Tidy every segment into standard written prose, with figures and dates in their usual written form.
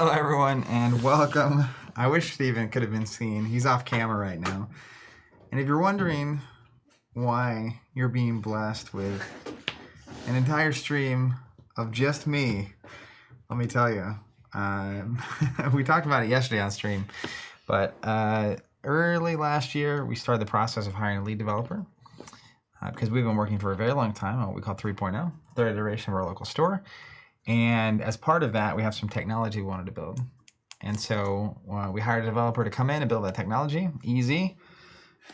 Hello everyone and welcome. I wish Steven could have been seen. He's off camera right now. And if you're wondering why you're being blessed with an entire stream of just me, let me tell you. We talked about it yesterday on stream, but early last year we started the process of hiring a lead developer because we've been working for a very long time on what we call 3.0, third iteration of our local store. And as part of that, we have some technology we wanted to build. And so we hired a developer to come in and build that technology. Easy.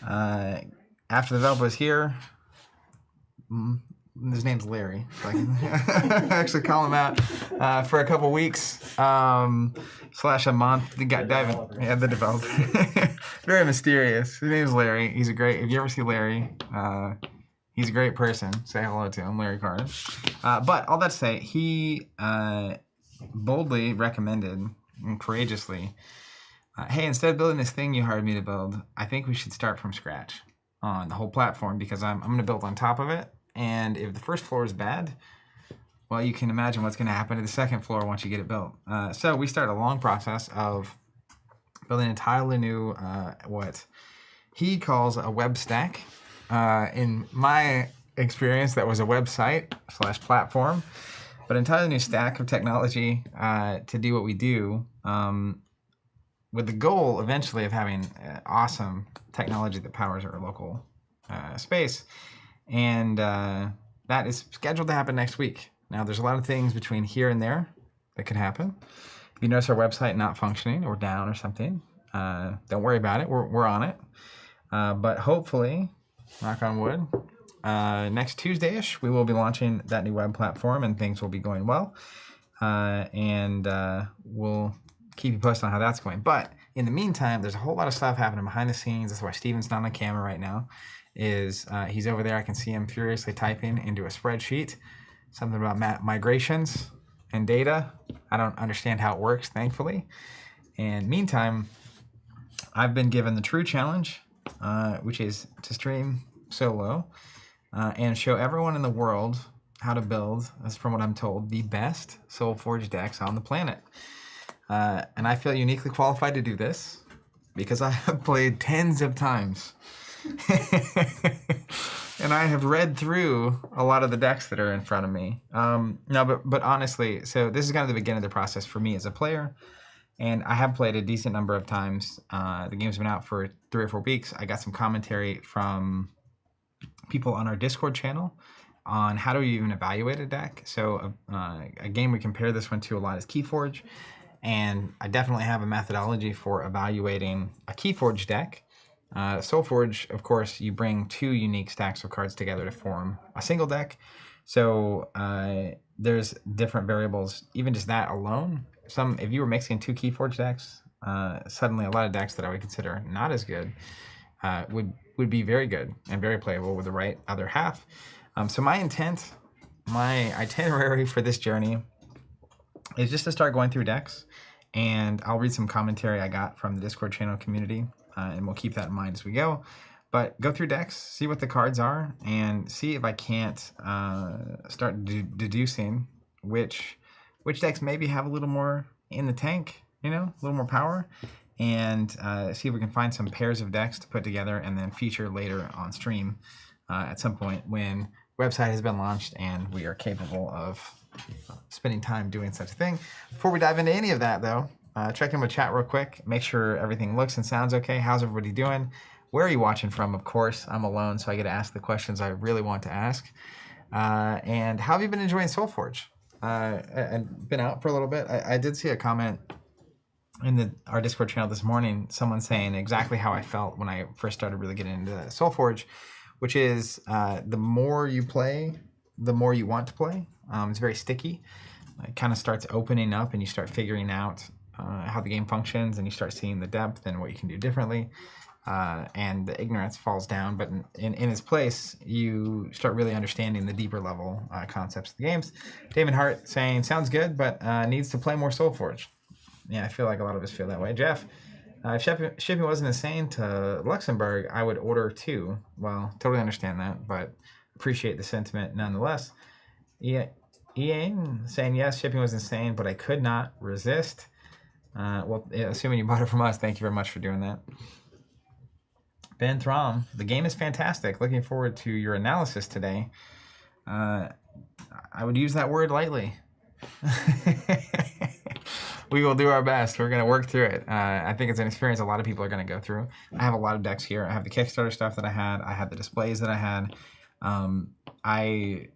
After the developer was here, his name's Larry, so I can actually call him out for a couple weeks slash a month. The developer. Very mysterious. His name's Larry. He's a great. If you ever see Larry, he's a great person. Say hello to him, Larry Carter. But all that to say, he boldly recommended and courageously, hey, instead of building this thing you hired me to build, I think we should start from scratch on the whole platform because I'm going to build on top of it. And if the first floor is bad, well, you can imagine what's going to happen to the second floor once you get it built. So we started a long process of building an entirely new, what he calls a web stack. In my experience, that was a website / platform, but an entirely new stack of technology to do what we do, with the goal eventually of having awesome technology that powers our local space. And that is scheduled to happen next week. Now, there's a lot of things between here and there that could happen. If you notice our website not functioning or down or something, don't worry about it. We're on it. But hopefully, knock on wood, next Tuesday-ish, we will be launching that new web platform and things will be going well. And we'll keep you posted on how that's going. But in the meantime, there's a whole lot of stuff happening behind the scenes. That's why Steven's not on camera right now. He's over there. I can see him furiously typing into a spreadsheet, something about migrations and data. I don't understand how it works, thankfully. And meantime, I've been given the true challenge, which is to stream solo and show everyone in the world how to build, as from what I'm told, the best SolForge decks on the planet. And I feel uniquely qualified to do this because I have played tens of times. And I have read through a lot of the decks that are in front of me. But honestly, so this is kind of the beginning of the process for me as a player. And I have played a decent number of times. The game's been out for 3 or 4 weeks. I got some commentary from people on our Discord channel on how do you even evaluate a deck. So a game we compare this one to a lot is Keyforge. And I definitely have a methodology for evaluating a Keyforge deck. SolForge, of course, you bring 2 unique stacks of cards together to form a single deck. So there's different variables, even just that alone. If you were mixing 2 Keyforge decks, suddenly a lot of decks that I would consider not as good would be very good and very playable with the right other half. So my itinerary for this journey is just to start going through decks, and I'll read some commentary I got from the Discord channel community, and we'll keep that in mind as we go. But go through decks, see what the cards are, and see if I can't start deducing which decks maybe have a little more in the tank, a little more power, and see if we can find some pairs of decks to put together and then feature later on stream at some point when website has been launched and we are capable of spending time doing such a thing. Before we dive into any of that, though, check in with chat real quick. Make sure everything looks and sounds okay. How's everybody doing? Where are you watching from? Of course, I'm alone, so I get to ask the questions I really want to ask. And how have you been enjoying SolForge? I've been out for a little bit. I did see a comment in our Discord channel this morning, someone saying exactly how I felt when I first started really getting into SolForge, which is the more you play, the more you want to play. It's very sticky. It kind of starts opening up and you start figuring out how the game functions, and you start seeing the depth and what you can do differently. And the ignorance falls down, but in its place, you start really understanding the deeper level concepts of the games. Damon Hart saying, sounds good, but needs to play more SolForge. Yeah, I feel like a lot of us feel that way. Jeff, if shipping wasn't insane to Luxembourg, I would order 2. Well, totally understand that, but appreciate the sentiment nonetheless. Ian saying, yes, shipping was insane, but I could not resist. Well, yeah, assuming you bought it from us, thank you very much for doing that. Ben Throm, the game is fantastic. Looking forward to your analysis today. I would use that word lightly. We will do our best. We're going to work through it. I think it's an experience a lot of people are going to go through. I have a lot of decks here. I have the Kickstarter stuff that I had. I had the displays that I had. I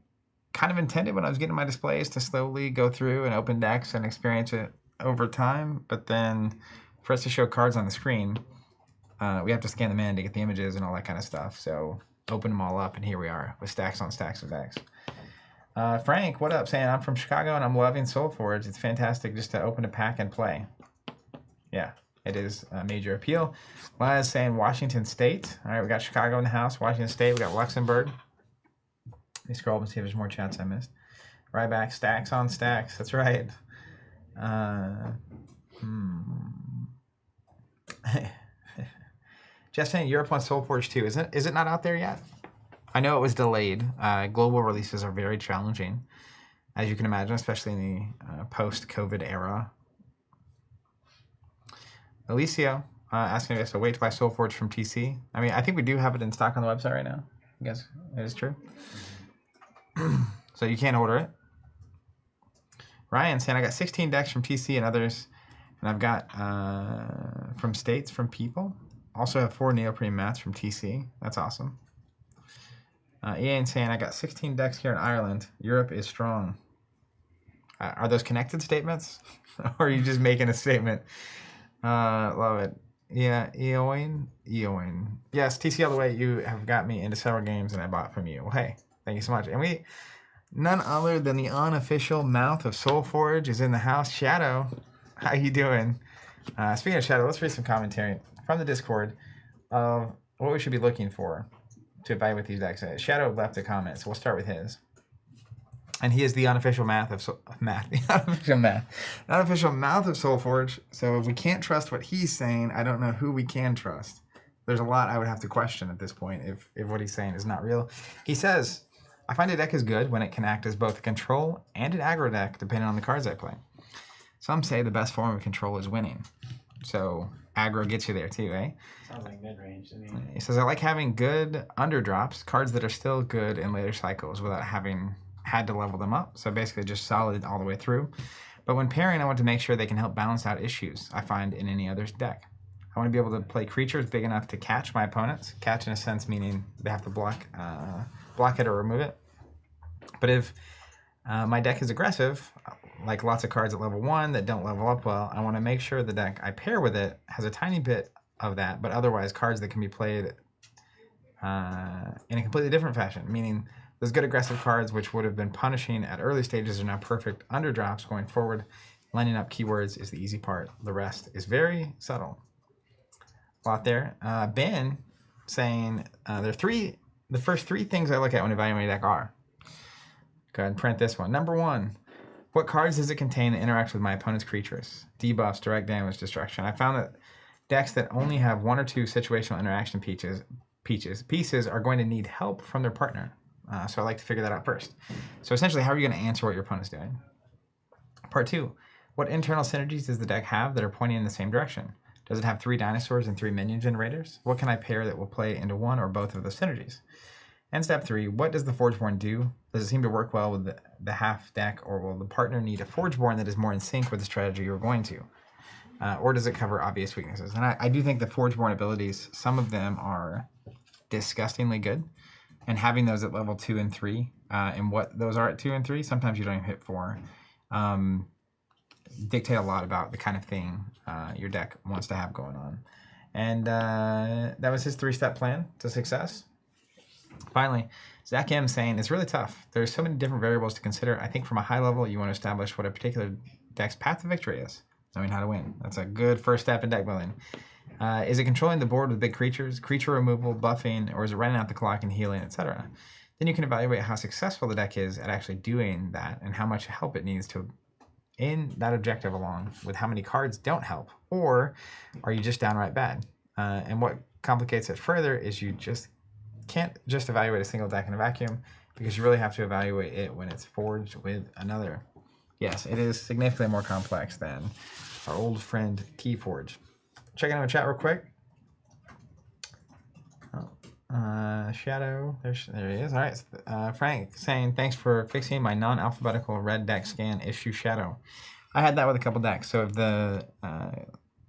kind of intended when I was getting my displays to slowly go through and open decks and experience it over time. But then for us to show cards on the screen, we have to scan them in to get the images and all that kind of stuff. So open them all up, and here we are with stacks on stacks of decks. Frank, what up? Saying I'm from Chicago and I'm loving SolForge. It's fantastic just to open a pack and play. Yeah, it is a major appeal. Laz saying Washington State. All right, we got Chicago in the house. Washington State. We got Luxembourg. Let me scroll up and see if there's more chats I missed. Right back. Stacks on stacks. That's right. Just saying Europe wants SolForge 2. Is it not out there yet? I know it was delayed. Global releases are very challenging, as you can imagine, especially in the post-COVID era. Alicio asking us to wait to buy SolForge from TC. I mean, I think we do have it in stock on the website right now. I guess it is true. So you can't order it. Ryan saying I got 16 decks from TC and others, and I've got from states from people. Also have 4 neoprene mats from TC. That's awesome. Ian saying, I got 16 decks here in Ireland. Europe is strong. Are those connected statements? Or are you just making a statement? Love it. Yeah, Eoin. Yes, TC all the way. You have got me into several games and I bought from you. Well, hey, thank you so much. And none other than the unofficial mouth of SolForge is in the house. Shadow, how you doing? Speaking of Shadow, let's read some commentary from the Discord of what we should be looking for to evaluate these decks. Shadow left a comment, so we'll start with his. And he is the unofficial mouth of unofficial mouth of SolForge. So if we can't trust what he's saying, I don't know who we can trust. There's a lot I would have to question at this point if what he's saying is not real. He says, I find a deck is good when it can act as both a control and an aggro deck, depending on the cards I play. Some say the best form of control is winning. So aggro gets you there too, eh? Sounds like mid-range to me. He says, I like having good underdrops, cards that are still good in later cycles without having had to level them up. So basically just solid all the way through. But when pairing, I want to make sure they can help balance out issues I find in any other deck. I want to be able to play creatures big enough to catch my opponents. Catch in a sense meaning they have to block it or remove it. But if my deck is aggressive, like lots of cards at level 1 that don't level up well, I want to make sure the deck I pair with it has a tiny bit of that, but otherwise cards that can be played in a completely different fashion, meaning those good aggressive cards which would have been punishing at early stages are now perfect underdrops going forward. Lining up keywords is the easy part. The rest is very subtle. A lot there. Ben saying the first 3 things I look at when evaluating a deck are. Go ahead and print this one. Number 1, what cards does it contain that interacts with my opponent's creatures? Debuffs, direct damage, destruction. I found that decks that only have 1 or 2 situational interaction pieces are going to need help from their partner. So I like to figure that out first. So essentially, how are you going to answer what your opponent's doing? Part 2, what internal synergies does the deck have that are pointing in the same direction? Does it have 3 dinosaurs and 3 minion generators? What can I pair that will play into one or both of those synergies? And step 3, what does the Forgeborn do? Does it seem to work well with the half deck, or will the partner need a Forgeborn that is more in sync with the strategy you're going to? Or does it cover obvious weaknesses? And I do think the Forgeborn abilities, some of them are disgustingly good. And having those at level 2 and 3, and what those are at 2 and 3, sometimes you don't even hit 4, dictate a lot about the kind of thing your deck wants to have going on. And that was his 3-step plan to success. Finally, Zach M saying, it's really tough. There's so many different variables to consider. I think from a high level, you want to establish what a particular deck's path to victory is, knowing how to win. That's a good first step in deck building. Is it controlling the board with big creatures, creature removal, buffing, or is it running out the clock and healing, etc.? Then you can evaluate how successful the deck is at actually doing that and how much help it needs to in that objective, along with how many cards don't help, or are you just downright bad? And what complicates it further is you just can't just evaluate a single deck in a vacuum, because you really have to evaluate it when it's forged with another. yes, it is significantly more complex than our old friend Keyforge. Checking out the chat real quick. Shadow, there he is. All right, Frank saying, thanks for fixing my non-alphabetical red deck scan issue, Shadow. I had that with a couple decks. So if the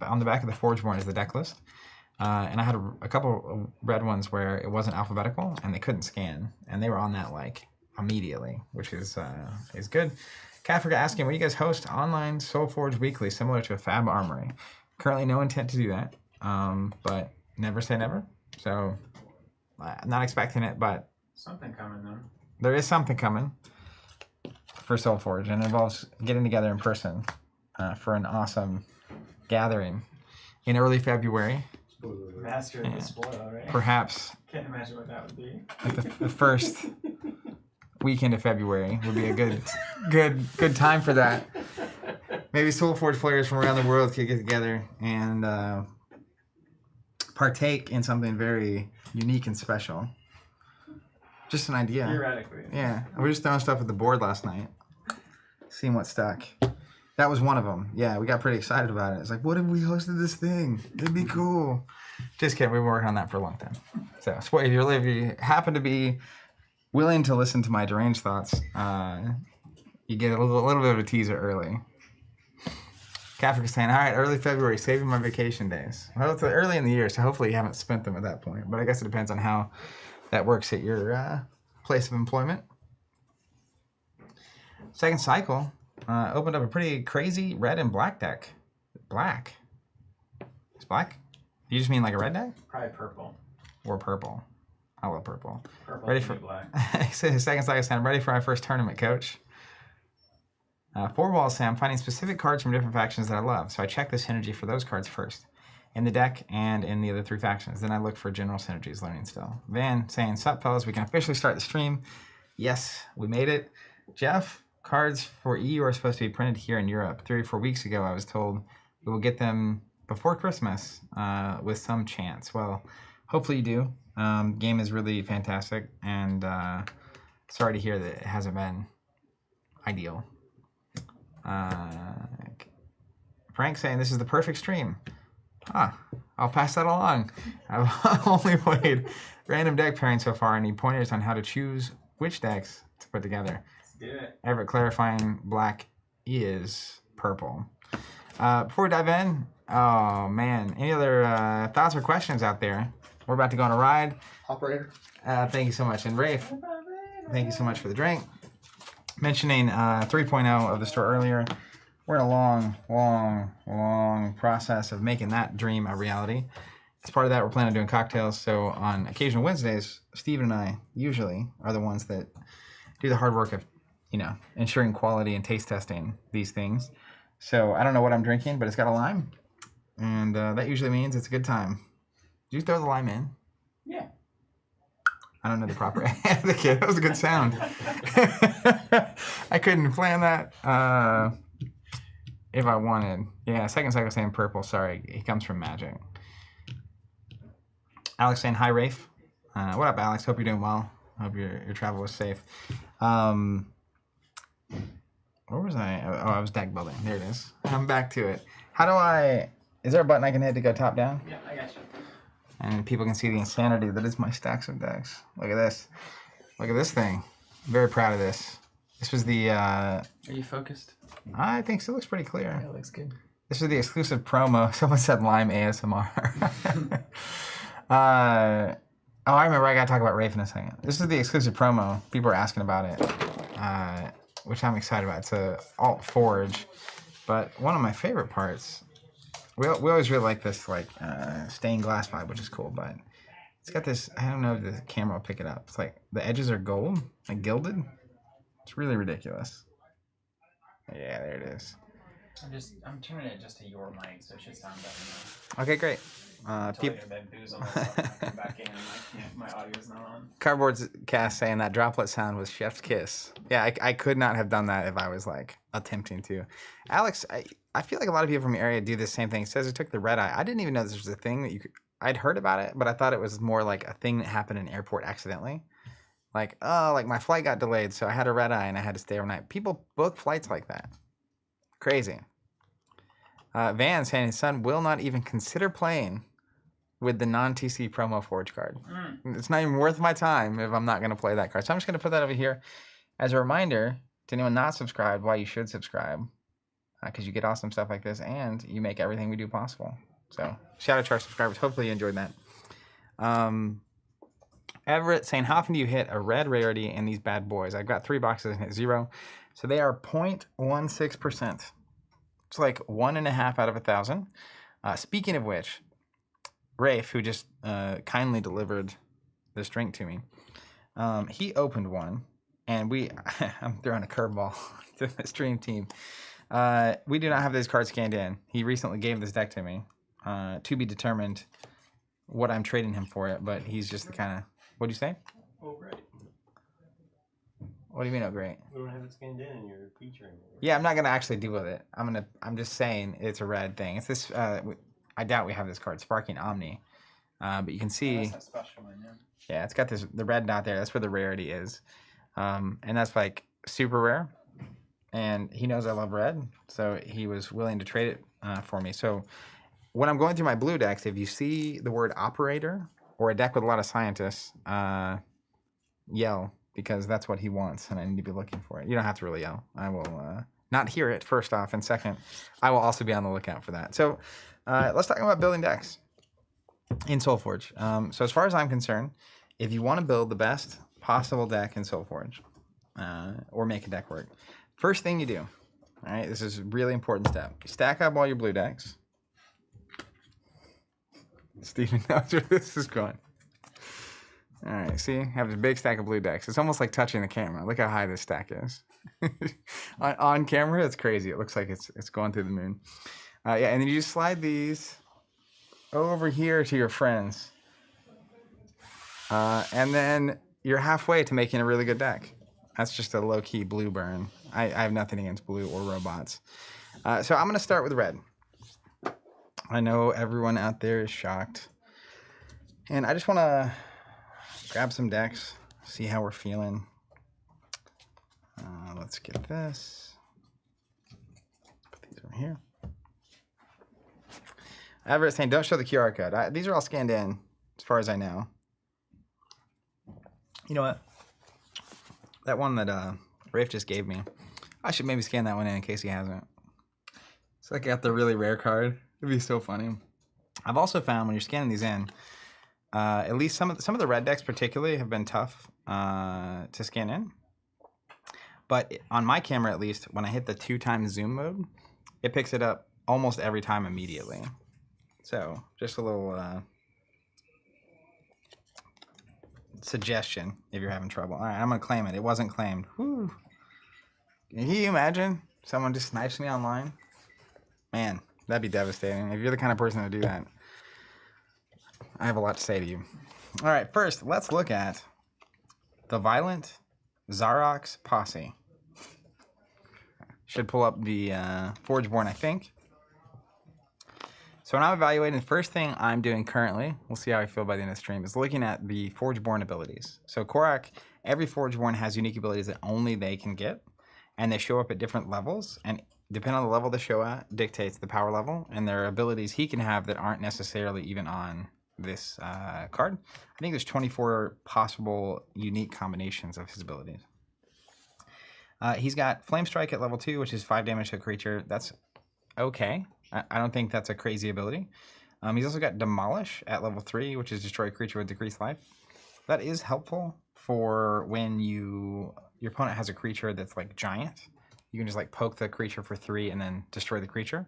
on the back of the Forgeborn is the deck list, and I had a couple of red ones where it wasn't alphabetical and they couldn't scan, and they were on that like immediately, which is good. Kafka asking, will you guys host online SolForge weekly similar to a Fab Armory? Currently, no intent to do that, but never say never. So. Not expecting it, but something coming though. There is something coming for SolForge, and it involves getting together in person for an awesome gathering in early February. Master of the spoil, right? Perhaps. Can't imagine what that would be. Like the first weekend of February would be a good time for that. Maybe SolForge players from around the world could get together and partake in something very unique and special. Just an idea. Theoretically. Yeah. We were just throwing stuff at the board last night, seeing what stuck. That was one of them. Yeah, we got pretty excited about it. It's like, what if we hosted this thing? It'd be cool. Just kidding. We've been working on that for a long time. So if you happen to be willing to listen to my deranged thoughts, you get a little bit of a teaser early. Kafka saying, all right, early February, saving my vacation days. Well, it's early in the year, so hopefully you haven't spent them at that point. But I guess it depends on how that works at your place of employment. Second cycle opened up a pretty crazy red and black deck. Black. It's black? You just mean like a red deck? Probably purple. Or purple. I love purple. Purple ready for black. Second cycle saying, I'm ready for my first tournament, coach. 4 walls say I'm finding specific cards from different factions that I love, so I check the synergy for those cards first, in the deck and in the other 3 factions. Then I look for general synergies, learning still. Van saying, sup fellas, we can officially start the stream. Yes, we made it. Jeff, cards for EU are supposed to be printed here in Europe. 3 or 4 weeks ago, I was told we will get them before Christmas with some chance. Well, hopefully you do. Game is really fantastic, and sorry to hear that it hasn't been ideal. Frank saying this is the perfect stream. I'll pass that along. I've only played random deck pairing so far. I need pointers on how to choose which decks to put together. Let's do it. Everett clarifying black is purple. Before we dive in, oh man, any other thoughts or questions out there? We're about to go on a ride. Operator. Thank you so much. And Rafe, thank you so much for the drink. Mentioning 3.0 of the store earlier, we're in a long process of making that dream a reality. As part of that, we're planning on doing cocktails. So on occasional Wednesdays, Steven and I usually are the ones that do the hard work of, ensuring quality and taste testing these things. So I don't know what I'm drinking, but it's got a lime, and that usually means it's a good time. Did you throw the lime in? Yeah. I don't know the proper etiquette. That was a good sound. I couldn't plan that if I wanted. Yeah, second cycle saying purple. Sorry, he comes from Magic. Alex saying, hi, Rafe. What up, Alex? Hope you're doing well. Hope your travel was safe. Where was I? Oh, I was deck building. There it is. I'm back to it. Is there a button I can hit to go top down? Yeah, I got you. And people can see the insanity that is my stacks of decks. Look at this. Look at this thing. I'm very proud of this. This was the... Are you focused? I think so. It looks pretty clear. Yeah, it looks good. This is the exclusive promo. Someone said Lime ASMR. I remember. I got to talk about Rafe in a second. This is the exclusive promo. People are asking about it, which I'm excited about. It's a alt forge. But one of my favorite parts... We always really like this stained glass vibe, which is cool, but it's got this, I don't know if the camera will pick it up. It's like the edges are gold, like gilded. It's really ridiculous. Yeah, there it is. I'm turning it just to your mic, so it should sound better now. Okay, great. People booze on myself when I come back in and my audio's not on. Cardboard's cast saying that droplet sound was chef's kiss. Yeah, I could not have done that if I was attempting to. Alex, I feel like a lot of people from the area do the same thing. It says it took the red eye. I didn't even know this was a thing that you could. I'd heard about it, but I thought it was more like a thing that happened in an airport accidentally. Like my flight got delayed, so I had a red eye and I had to stay overnight. People book flights like that. Crazy. Van saying his son will not even consider playing with the non-TC promo Forge card. It's not even worth my time if I'm not going to play that card. So I'm just going to put that over here as a reminder to anyone not subscribed why you should subscribe. Because you get awesome stuff like this and you make everything we do possible. So shout out to our subscribers. Hopefully you enjoyed that. Everett saying, how often do you hit a red rarity in these bad boys? I've got 3 boxes and hit 0. So they are 0.16%. It's like 1.5 out of 1,000. Speaking of which, Rafe, who just kindly delivered this drink to me, he opened one, and I'm throwing a curveball to the stream team. We do not have these cards scanned in. He recently gave this deck to me, to be determined what I'm trading him for it, but he's just the kind of, what'd you say? Oh, great. What do you mean, oh, great? We don't have it scanned in your featuring it. Yeah, I'm not gonna actually deal with it. I'm just saying it's a red thing. It's this. I doubt we have this card, Sparking Omni, but you can see. That's a special one, yeah. Yeah, it's got the red dot there. That's where the rarity is, and that's like super rare. And he knows I love red, so he was willing to trade it for me. So when I'm going through my blue decks, if you see the word operator or a deck with a lot of scientists, yell, because that's what he wants, and I need to be looking for it. You don't have to really yell. I will not hear it, first off, and second, I will also be on the lookout for that. So let's talk about building decks in SolForge. So as far as I'm concerned, if you want to build the best possible deck in SolForge, or make a deck work, first thing you do, all right, this is a really important step. You stack up all your blue decks. Steven knows where this is going. All right, see, I have this big stack of blue decks. It's almost like touching the camera. Look how high this stack is. on camera, it's crazy. It looks like it's going through the moon. Yeah, and then you just slide these over here to your friends. And then you're halfway to making a really good deck. That's just a low-key blue burn. I have nothing against blue or robots. So I'm going to start with red. I know everyone out there is shocked. And I just want to grab some decks, see how we're feeling. Let's get this. Put these over here. Everett saying, don't show the QR code. These are all scanned in, as far as I know. You know what? That one that Rafe just gave me, I should maybe scan that one in case he hasn't. It's like I got the really rare card. It'd be so funny. I've also found when you're scanning these in, at least some of the red decks particularly have been tough to scan in. But on my camera, at least, when I hit the 2x zoom mode, it picks it up almost every time immediately. So just a little suggestion if you're having trouble. All right, I'm going to claim it. It wasn't claimed. Whew. Can you imagine someone just snipes me online? Man, that'd be devastating. If you're the kind of person to do that, I have a lot to say to you. All right, first, let's look at the Violent Zarok's Posse. Should pull up the Forgeborn, I think. So when I'm evaluating, the first thing I'm doing currently, we'll see how I feel by the end of the stream, is looking at the Forgeborn abilities. So Korak, every Forgeborn has unique abilities that only they can get, and they show up at different levels, and depending on the level they show at, dictates the power level, and there are abilities he can have that aren't necessarily even on this card. I think there's 24 possible unique combinations of his abilities. He's got Flame Strike at level 2, which is 5 damage to a creature. That's okay. I don't think that's a crazy ability. He's also got Demolish at level 3, which is destroy a creature with decreased life. That is helpful for when your opponent has a creature that's like giant. You can just like poke the creature for 3 and then destroy the creature.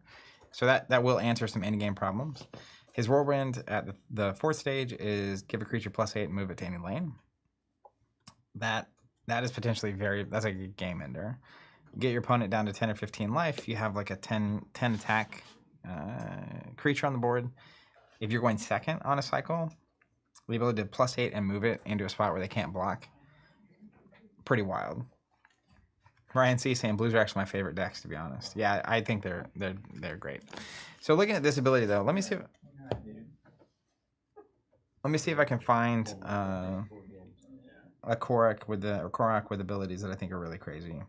So that will answer some endgame problems. His Whirlwind at the 4th stage is give a creature +8 and move it to any lane. That is potentially that's like a game ender. Get your opponent down to 10 or 15 life. You have like a 10 attack creature on the board. If you're going second on a cycle, the ability to +8 and move it into a spot where they can't block. Pretty wild. Ryan C saying blues are actually my favorite decks, to be honest. Yeah, I think they're great. So looking at this ability though, let me see if I can find a Korak with abilities that I think are really crazy.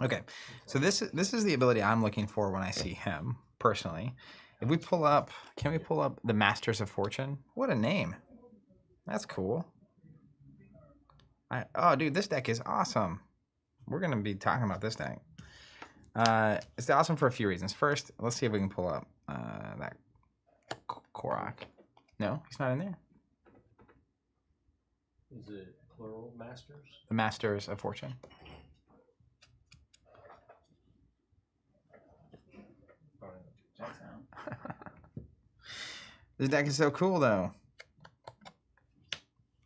Okay, so this is the ability I'm looking for when I see him personally. If we pull up, can we pull up the Masters of Fortune? What a name! That's cool. Oh, dude, this deck is awesome. We're gonna be talking about this deck. It's awesome for a few reasons. First, let's see if we can pull up that Korok. No, he's not in there. Is it plural masters? The Masters of Fortune. This deck is so cool, though.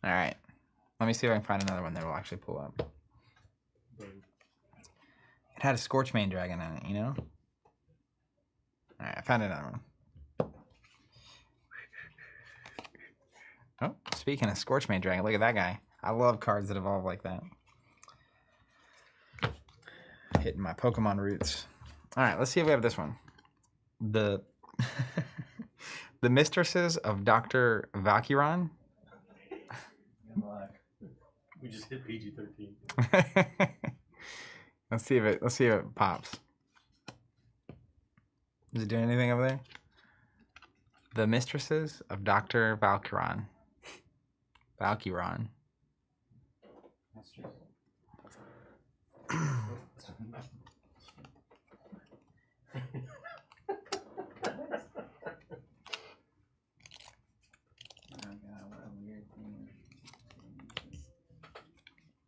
All right, let me see if I can find another one that will actually pull up. It had a Scorchmane Dragon in it, you know? All right, I found another one. Oh, speaking of Scorchmane Dragon, look at that guy. I love cards that evolve like that. Hitting my Pokemon roots. All right, let's see if we have this one. The the Mistresses of Dr. Valkyron. We just hit PG-13. Let's see if it pops. Is it doing anything over there? The Mistresses of Dr. Valkyron. Valkyron.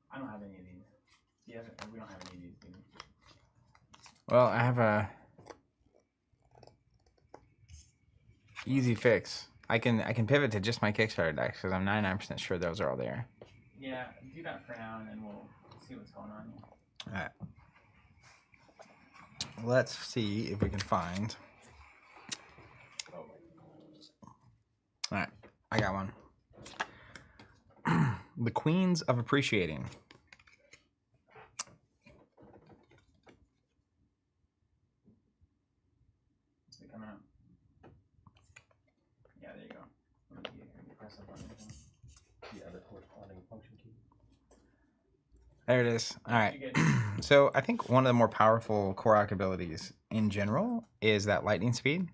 I don't have any of these. Yeah, we don't have any of these, do we? Well, I have a easy fix. I can pivot to just my Kickstarter decks because I'm 99% sure those are all there. Yeah, do that for now, and then we'll see what's going on. All right. Let's see if we can find. All right, I got one. The Queens of Appreciating. Is it coming out? Yeah, there you go. Let me get here and press a button. Yeah, the corresponding function key. There it is. All right. So I think one of the more powerful Korok abilities in general is that lightning speed.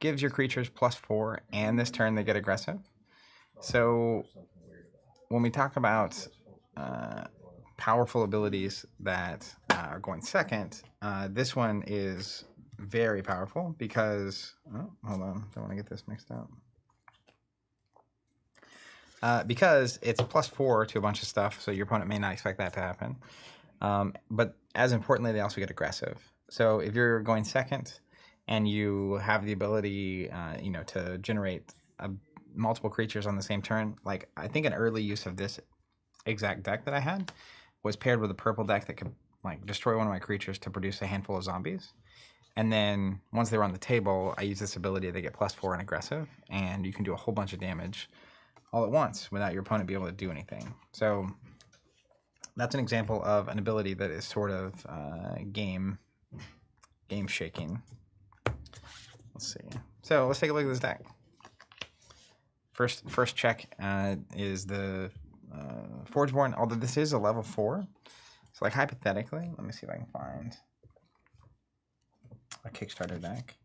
Gives your creatures +4, and this turn they get aggressive. So when we talk about powerful abilities that are going second, this one is very powerful because, oh, hold on, don't want to get this mixed up. Because it's +4 to a bunch of stuff, so your opponent may not expect that to happen. But as importantly, they also get aggressive. So if you're going second and you have the ability, to generate multiple creatures on the same turn, like I think an early use of this exact deck that I had was paired with a purple deck that could like destroy one of my creatures to produce a handful of zombies. And then once they were on the table, I use this ability. They get +4 and aggressive, and you can do a whole bunch of damage all at once without your opponent being able to do anything. So that's an example of an ability that is sort of game shaking. Let's see. So let's take a look at this deck. First check is the Forgeborn, although this is a level 4. So like hypothetically, let me see if I can find a Kickstarter deck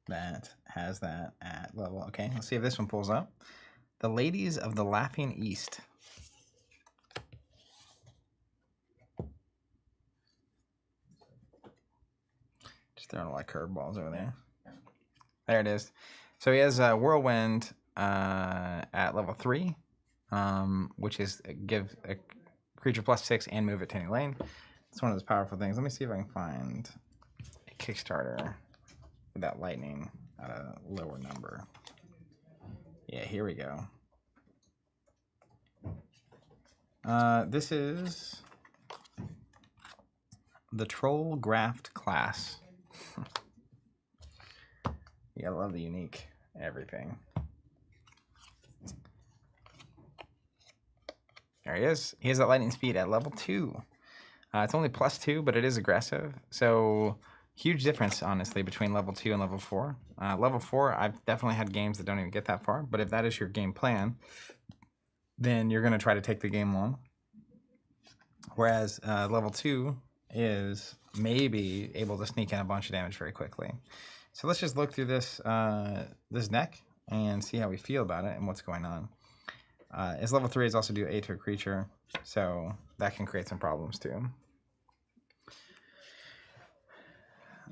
that has that at level. Okay, let's see if this one pulls up. The Ladies of the Laughing East. Just throwing a lot of curveballs over there. There it is. So he has a Whirlwind at level 3, which is give a creature +6 and move it to any lane. It's one of those powerful things. Let me see if I can find a Kickstarter with that lightning at a lower number. Yeah, here we go. This is the Troll Graft class. You gotta love the unique everything. There he is. He has that lightning speed at level 2. It's only +2, but it is aggressive. So huge difference, honestly, between level 2 and level 4. Level 4, I've definitely had games that don't even get that far. But if that is your game plan, then you're going to try to take the game long. Whereas level 2 is maybe able to sneak in a bunch of damage very quickly. So let's just look through this this deck and see how we feel about it and what's going on. His level 3 is also do 8 to a creature, so that can create some problems too.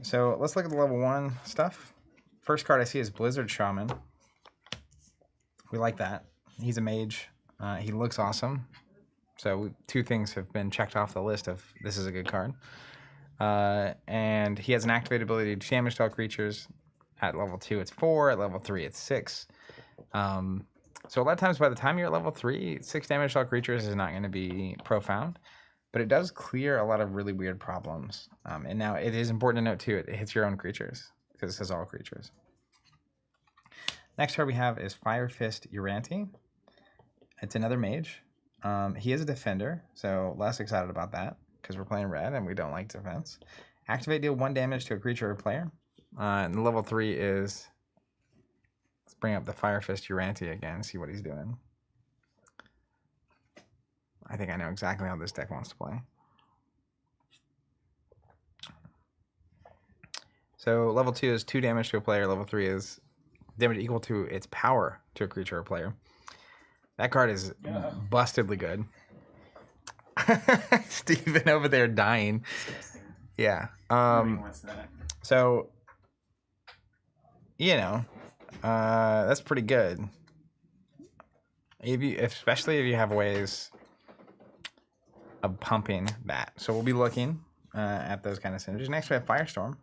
So let's look at the level 1 stuff. First card I see is Blizzard Shaman. We like that. He's a mage. He looks awesome. So 2 things have been checked off the list of this is a good card. And he has an activated ability to damage to all creatures. At level 2 it's 4, at level 3 it's 6. So a lot of times by the time you're at level 3, 6 damage to all creatures is not going to be profound. But it does clear a lot of really weird problems. And now it is important to note too, it hits your own creatures, because it says all creatures. Next card we have is Fire Fist Uranti. It's another mage. He is a defender, so less excited about that, because we're playing red and we don't like defense. Activate, deal 1 damage to a creature or player. And the level 3 is, let's bring up the Fire Fist Uranti again and see what he's doing. I think I know exactly how this deck wants to play. So level 2 is 2 damage to a player. Level 3 is damage equal to its power to a creature or player. That card is bustedly good. Steven over there dying. Yeah. So, you know, that's pretty good. Especially if you have ways of pumping that. So we'll be looking at those kind of synergies. Next we have Firestorm.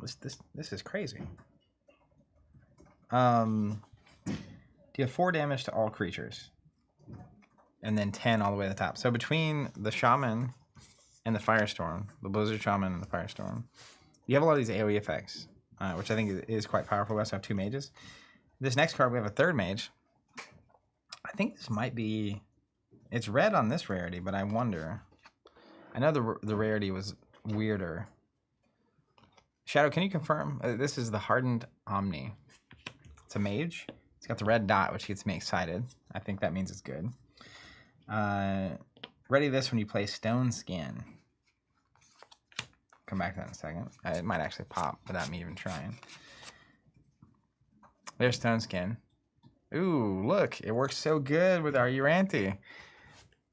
This is crazy. Do you have 4 damage to all creatures, and then 10 all the way to the top. So between the Shaman and the Firestorm, the Blizzard Shaman and the Firestorm, you have a lot of these AoE effects, which I think is quite powerful. We also have 2 mages. This next card we have a 3rd mage. I think this might be, it's red on this rarity, but I wonder. I know the rarity was weirder. Shadow, can you confirm? This is the Hardened Omni. It's a mage. It's got the red dot, which gets me excited. I think that means it's good. Ready this when you play Stone Skin. Come back to that in a second. It might actually pop without me even trying. There's Stone Skin. Ooh, look. It works so good with our Uranti.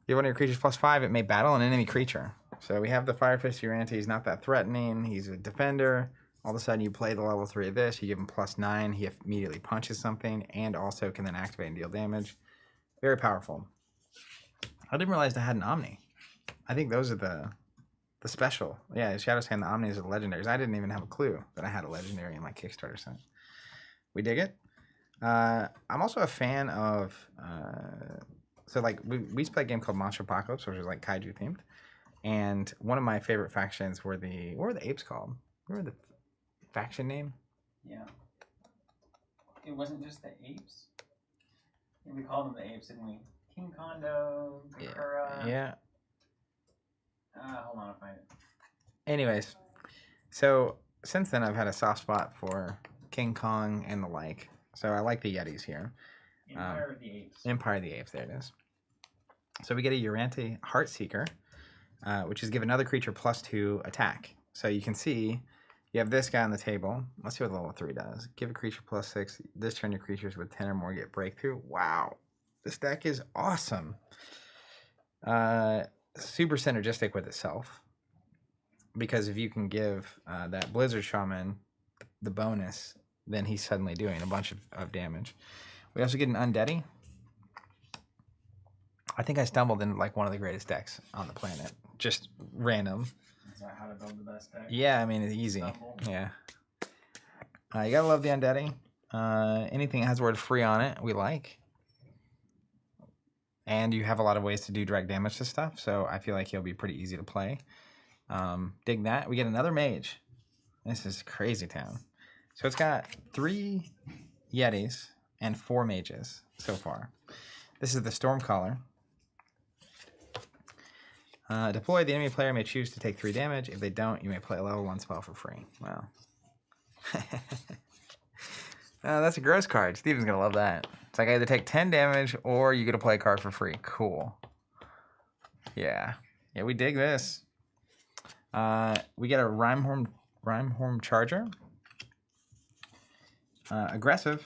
Give one of your creatures +5, it may battle an enemy creature. So we have the Fire Fist Uranti. He's not that threatening. He's a defender. All of a sudden, you play the level 3 of this. You give him +9. He immediately punches something and also can then activate and deal damage. Very powerful. I didn't realize I had an Omni. I think those are the special. Yeah, Shadow's saying the Omnis are the legendaries. I didn't even have a clue that I had a legendary in my Kickstarter set. We dig it. I'm also a fan of... so, like, we used to play a game called Monster Apocalypse, which was, like, kaiju themed. And one of my favorite factions were the... What were the apes called? What were the faction name? Yeah. It wasn't just the apes. We called them the apes, didn't we? King Kondo, Kakura. Yeah. Hold on, I'll find it. Anyways, so since then I've had a soft spot for King Kong and the like. So I like the Yetis here. Empire of the Apes. Empire of the Apes, there it is. So we get a Uranti Heartseeker, which is give another creature +2 attack. So you can see you have this guy on the table. Let's see what level 3 does. Give a creature +6. This turn your creatures with 10 or more get breakthrough. Wow. This deck is awesome. Super synergistic with itself. Because if you can give that Blizzard Shaman the bonus, then he's suddenly doing a bunch of damage. We also get an Undeady. I think I stumbled into like one of the greatest decks on the planet. Just random. Is that how to build the best deck? Yeah, I mean, it's easy. Stumble. Yeah. You gotta love the Undeady. Anything that has the word free on it, we like. And you have a lot of ways to do direct damage to stuff, so I feel like he'll be pretty easy to play. Dig that. We get another mage. This is crazy town. So it's got 3 Yetis and 4 mages so far. This is the Stormcaller. Deploy, the enemy player may choose to take 3 damage. If they don't, you may play a level 1 spell for free. Wow. That's a gross card. Steven's going to love that. It's like I either take 10 damage or you get to play a card for free. Cool. Yeah. Yeah, we dig this. We get a Rhymehorn Charger. Aggressive.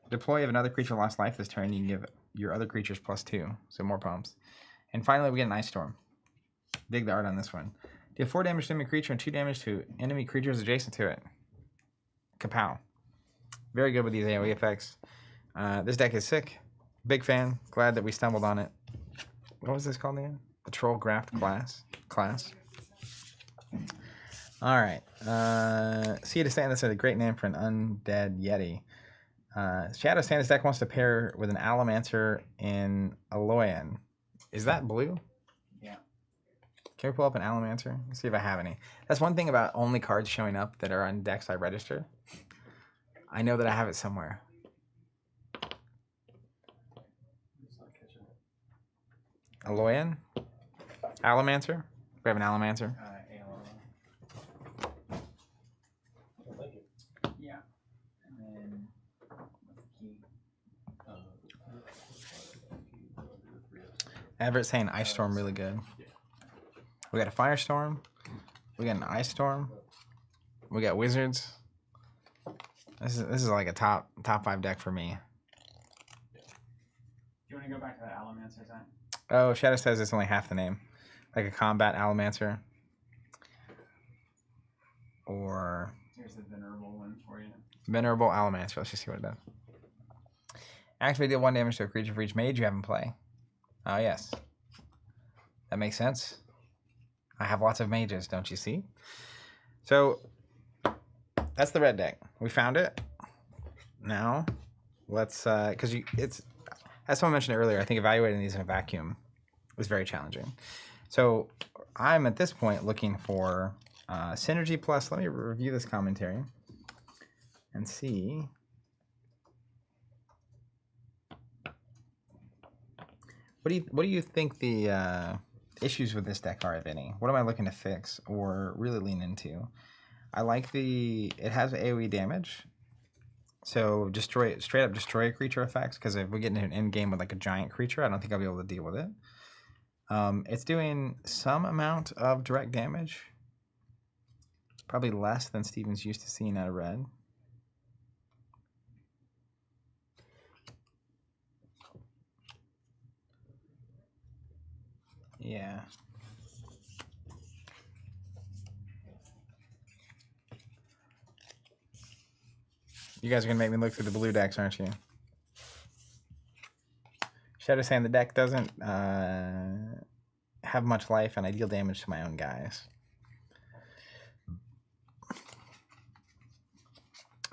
Deploy if another creature lost life this turn, you can give your other creatures +2, so more pumps. And finally, we get an Ice Storm. Dig the art on this one. Deal 4 damage to enemy creature and 2 damage to enemy creatures adjacent to it. Kapow. Very good with these AoE effects. This deck is sick. Big fan. Glad that we stumbled on it. What was this called again? The Troll Graft class. All right. See you to stand. This is a great name for an undead Yeti. Shadow Stand, this deck wants to pair with an Allomancer in Aloyan. Is that blue? Yeah. Can we pull up an Allomancer? Let's see if I have any. That's one thing about only cards showing up that are on decks I register. I know that I have it somewhere. Aloyan? Allomancer? We have an Allomancer. Yeah. And then what's the key? Everett's saying Ice Storm really good. We got a Firestorm. We got an Ice Storm. We got Wizards. This is like a top 5 deck for me. Do you want to go back to the Allomancer side? Oh, Shadow says it's only half the name. Like a combat Allomancer. Or Here's the venerable one for you. Venerable Allomancer. Let's just see what it does. Activate, deal 1 damage to a creature for each mage you have in play. Oh, yes. That makes sense. I have lots of mages, don't you see? So, that's the red deck. We found it. Now, let's, because it's, as someone mentioned earlier, I think evaluating these in a vacuum was very challenging. So, I'm at this point looking for Synergy Plus. Let me review this commentary and see. What do you think the issues with this deck are, if any? What am I looking to fix or really lean into? I like it has AoE damage. So straight up destroy a creature effects, because if we get into an end game with like a giant creature, I don't think I'll be able to deal with it. It's doing some amount of direct damage. Probably less than Steven's used to seeing out of red. Yeah. You guys are going to make me look through the blue decks, aren't you? Shadow saying the deck doesn't have much life and I deal damage to my own guys.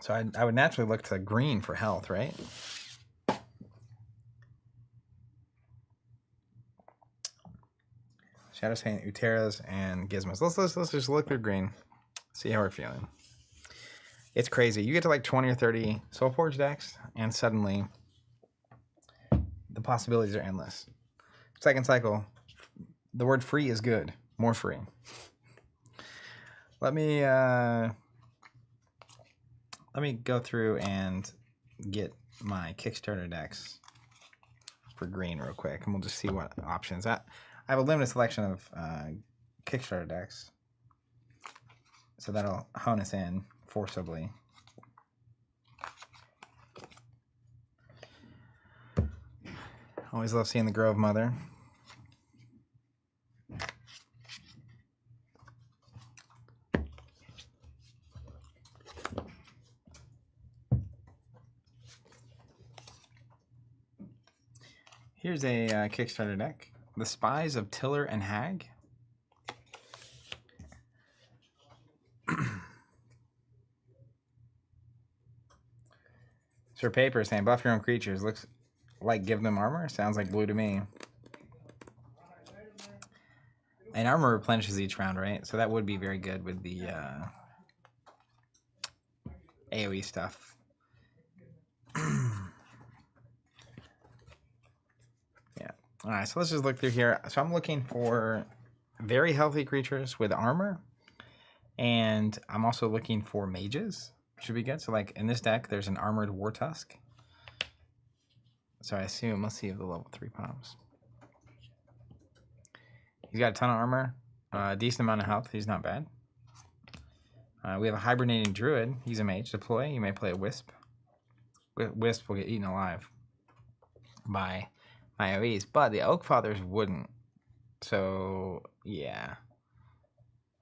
So I would naturally look to green for health, right? Shadow saying Uteras and Gizmos. Let's just look through green. See how we're feeling. It's crazy. You get to like 20 or 30 SolForge decks, and suddenly the possibilities are endless. Second cycle, the word free is good. More free. Let me go through and get my Kickstarter decks for green real quick, and we'll just see what options. I have a limited selection of Kickstarter decks, so that'll hone us in forcibly. Always love seeing the Grove Mother. Here's a Kickstarter deck. The Spies of Tiller and Hag. Sir Paper saying buff your own creatures. Looks like give them armor. Sounds like blue to me. And armor replenishes each round, right? So that would be very good with the AoE stuff. Yeah. All right, so let's just look through here. So I'm looking for very healthy creatures with armor. And I'm also looking for mages. Should be good. So like in this deck, there's an armored War Tusk. So I assume, let's see if the level 3 pops. He's got a ton of armor. Decent amount of health. He's not bad. We have a hibernating druid. He's a mage. Deploy. You may play a wisp. Wisp will get eaten alive by my AoEs, but the Oak Fathers wouldn't. So yeah.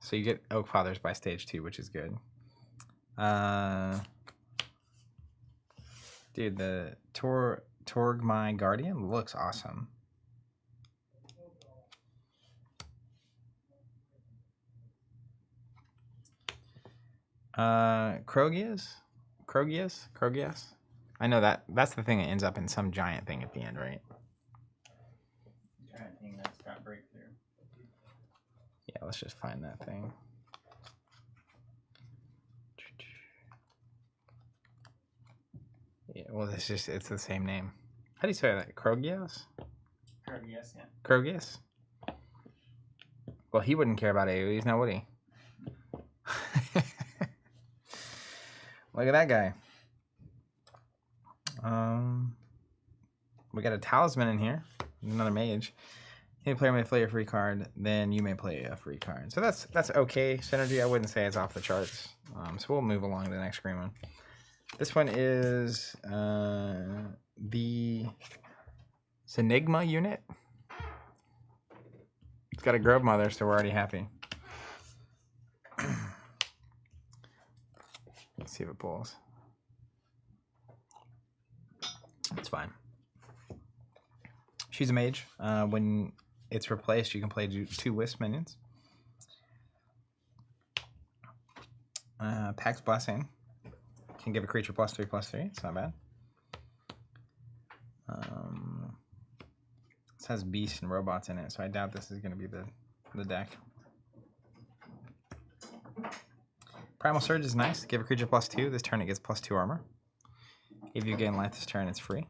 So you get Oak Fathers by stage 2, which is good. Dude, the Torgmai Guardian looks awesome. Krogias? I know that's the thing that ends up in some giant thing at the end, right? Giant thing that's got breakthrough. Yeah, let's just find that thing. Yeah, well, it's the same name. How do you say that? Krogias? Yes, yeah. Krogias? Well, he wouldn't care about AoEs now, would he? Look at that guy. We got a talisman in here. Another mage. Any player may play a free card, then you may play a free card. So that's okay synergy. I wouldn't say it's off the charts. So we'll move along to the next green one. This one is the Enigma unit. It's got a Grove Mother, so we're already happy. Let's see if it pulls. It's fine. She's a mage. When it's replaced, you can play 2 Wisp minions. Pax Blessing. Can give a creature +3/+3. It's not bad. This has beasts and robots in it, so I doubt this is going to be the deck. Primal Surge is nice. Give a creature +2. This turn it gets +2 armor. If you gain life this turn, it's free.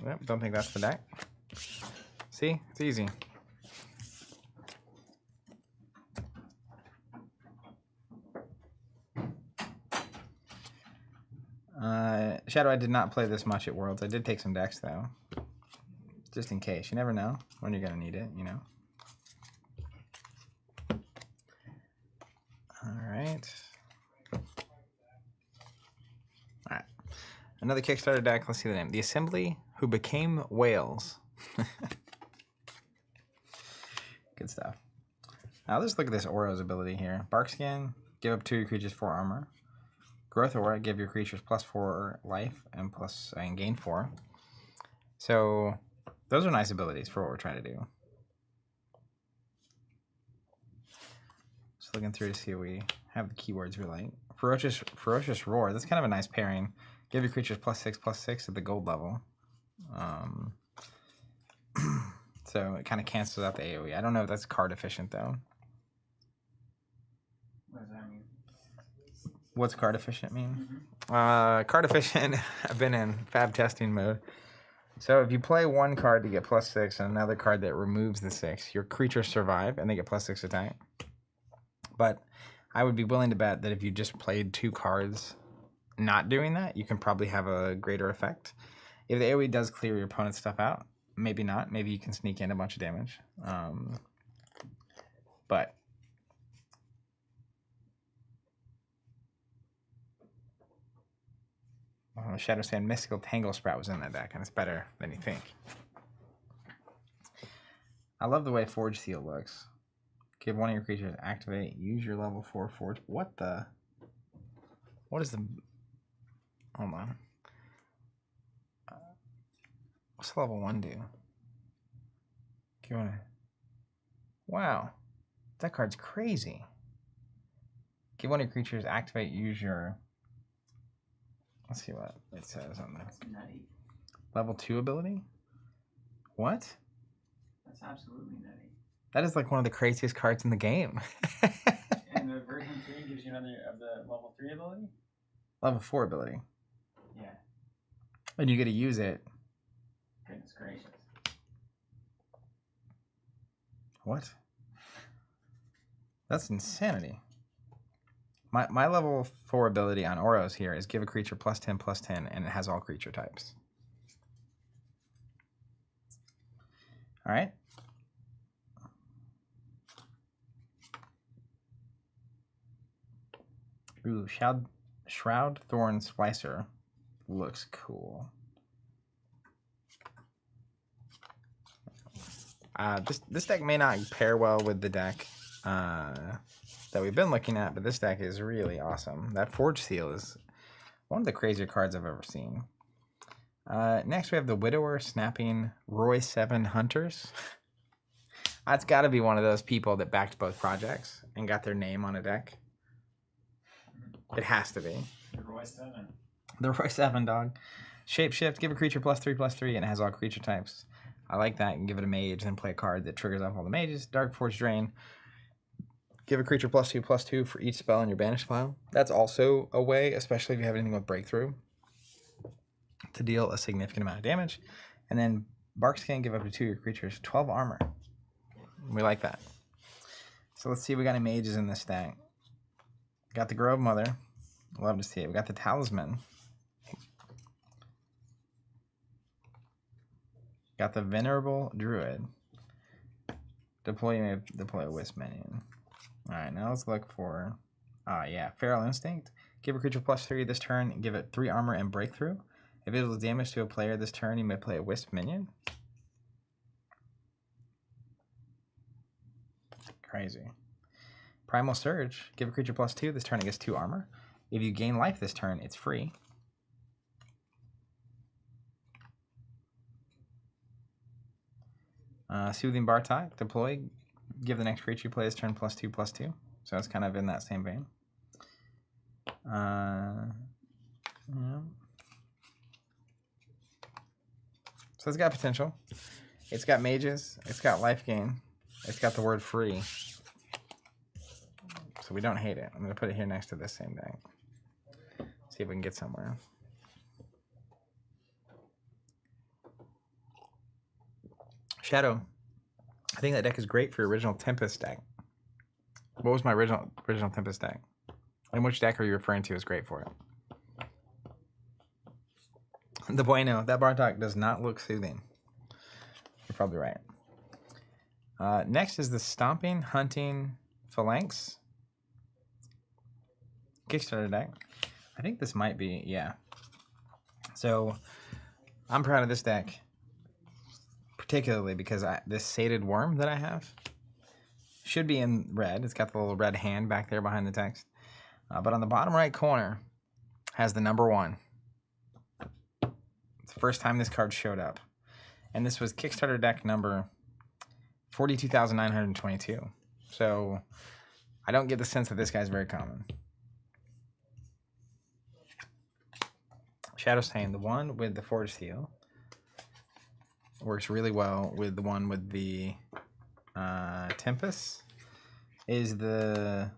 Yep, don't think that's the deck. See? It's easy. Shadow, I did not play this much at Worlds. I did take some decks, though. Just in case. You never know when you're going to need it, you know? Alright. Alright. Another Kickstarter deck. Let's see the name. The Assembly Who Became Whales. Good stuff. Now let's look at this Auro's ability here. Barkskin, give up 2 creatures 4 armor. Growth Aura, give your creatures +4 life and gain 4. So those are nice abilities for what we're trying to do. Just looking through to see if we have the keywords we like. Ferocious Roar. That's kind of a nice pairing. Give your creatures +6/+6 at the gold level. So it kind of cancels out the AoE. I don't know if that's card efficient though. What does that mean? What's card efficient mean? Card efficient, I've been in fab testing mode. So if you play one card to get +6 and another card that removes the 6, your creatures survive and they get +6 attack. But I would be willing to bet that if you just played 2 cards not doing that, you can probably have a greater effect. If the AoE does clear your opponent's stuff out, maybe not. Maybe you can sneak in a bunch of damage. But Shadow saying Mystical Tangle Sprout was in that deck, and it's better than you think. I love the way Forge Seal looks. Give one of your creatures activate. Use your level 4 Forge. What is the... Hold on. What's level 1 do? Wow. That card's crazy. Give one of your creatures activate. Use your... Let's see what it says on That's nutty. Level 2 ability? What? That's absolutely nutty. That is like one of the craziest cards in the game. And the version 3 gives you another of the level 3 ability? Level 4 ability. Yeah. And you get to use it. Goodness gracious. What? That's insanity. My level 4 ability on Auros here is give a creature +10/+10, and it has all creature types. Alright. Ooh, Shroud Thorn Splicer looks cool. This deck may not pair well with the deck that we've been looking at, but this deck is really awesome. That Forge Seal is one of the crazier cards I've ever seen. Next, we have the Widower Snapping Roy 7 Hunters. That's got to be one of those people that backed both projects and got their name on a deck. It has to be. The Roy 7. The Roy 7, dog. Shapeshift, give a creature +3/+3, and it has all creature types. I like that. You can give it a mage, then play a card that triggers off all the mages. Dark Forge Drain. Give a creature +2/+2 for each spell in your banished pile. That's also a way, especially if you have anything with Breakthrough, to deal a significant amount of damage. And then Barkskin, give up to 2 of your creatures 12 armor. We like that. So let's see if we got any mages in this stack. Got the Grove Mother. Love to see it. We got the Talisman. Got the Venerable Druid. Deploy a Wisp minion. Alright, now let's look for... yeah, Feral Instinct. Give a creature +3 this turn and give it 3 armor and Breakthrough. If it deals damage to a player this turn, you may play a Wisp minion. Crazy. Primal Surge. Give a creature +2 this turn, it gets 2 armor. If you gain life this turn, it's free. Soothing Bartok, deploy, give the next creature you play this turn +2/+2. So it's kind of in that same vein. Yeah. So it's got potential. It's got mages. It's got life gain. It's got the word free. So we don't hate it. I'm going to put it here next to this same deck. See if we can get somewhere. Shadow. I think that deck is great for your original Tempest deck. What was my original Tempest deck? And which deck are you referring to is great for it? The Bueno. That Bartok does not look soothing. You're probably right. Next is the Stomping Hunting Phalanx. Kickstarter deck. I think this might be, yeah. So, I'm proud of this deck. Particularly because this Sated Worm that I have should be in red. It's got the little red hand back there behind the text. But on the bottom right corner has the number 1. It's the first time this card showed up. And this was Kickstarter deck number 42,922. So I don't get the sense that this guy's very common. Shadow Stain, the one with the Forge Seal, works really well with the one with the Tempest. Is the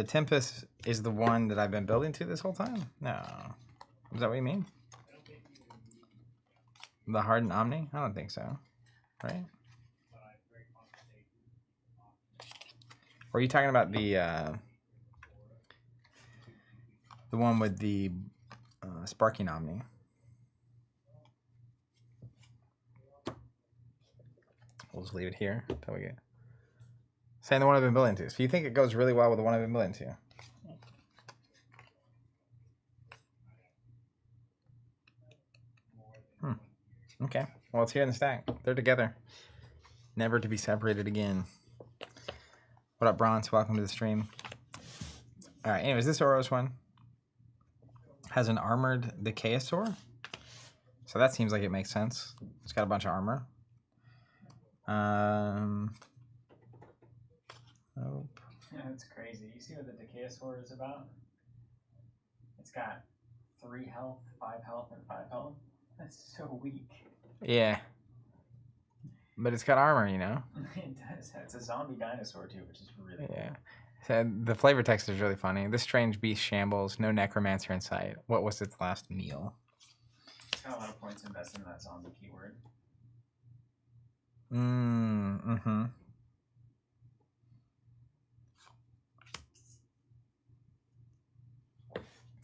Tempest is the one that I've been building to this whole time? No. Is that what you mean? The Hardened Omni? I don't think so. Right? Or are you talking about the one with the Sparking Omni? We'll just leave it here until we get... Saying the one I've been building to. So you think it goes really well with the one I've been building to? Okay. Well, it's here in the stack. They're together. Never to be separated again. What up, Bronze? Welcome to the stream. Alright, anyways, this Oros one has an armored Decaesaur. So that seems like it makes sense. It's got a bunch of armor. Nope. Yeah, it's crazy. You see what the Decaesaur is about? It's got 3 health, 5 health, and 5 health. That's so weak. Yeah. But it's got armor, you know? It does. It's a zombie dinosaur, too, which is really cool. Yeah. So the flavor text is really funny. This strange beast shambles, no necromancer in sight. What was its last meal? It's got a lot of points invested in that zombie keyword. Mm-hmm.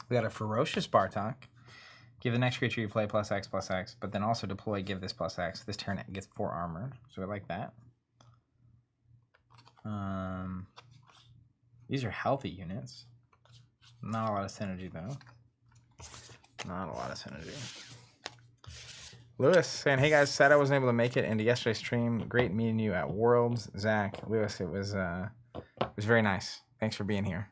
We got a Ferocious Bartok. Give the next creature you play +X/+X, but then also deploy, give this +X. This turn it gets 4 armor, so I like that. These are healthy units. Not a lot of synergy, though. Not a lot of synergy. Lewis saying, hey guys, sad I wasn't able to make it into yesterday's stream. Great meeting you at Worlds. Zach, Lewis, it was very nice. Thanks for being here.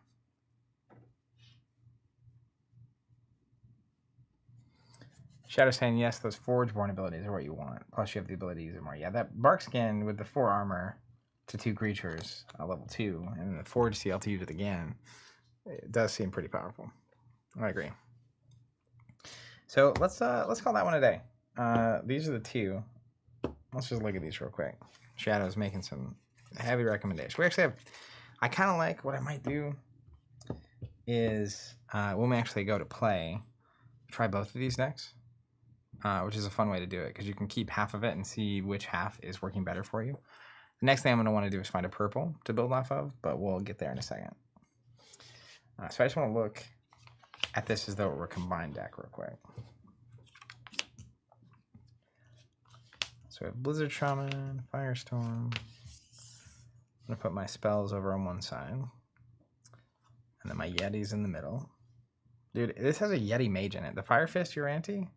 Shadow saying, yes, those Forge-born abilities are what you want. Plus you have the ability to use it more. Yeah, that Bark Skin with the 4 armor to 2 creatures, level 2, and the Forge Seal to use it again, it does seem pretty powerful. I agree. So let's call that one a day. These are the 2. Let's just look at these real quick. Shadow's making some heavy recommendations. We actually have, I kind of like, what I might do is when we actually go to play, try both of these decks, which is a fun way to do it because you can keep half of it and see which half is working better for you. The next thing I'm going to want to do is find a purple to build off of, but we'll get there in a second. So I just want to look at this as though it were a combined deck real quick. So we have Blizzard Shaman, Firestorm. I'm going to put my spells over on one side. And then my Yeti's in the middle. Dude, this has a Yeti Mage in it. The Fire Fist, your anti?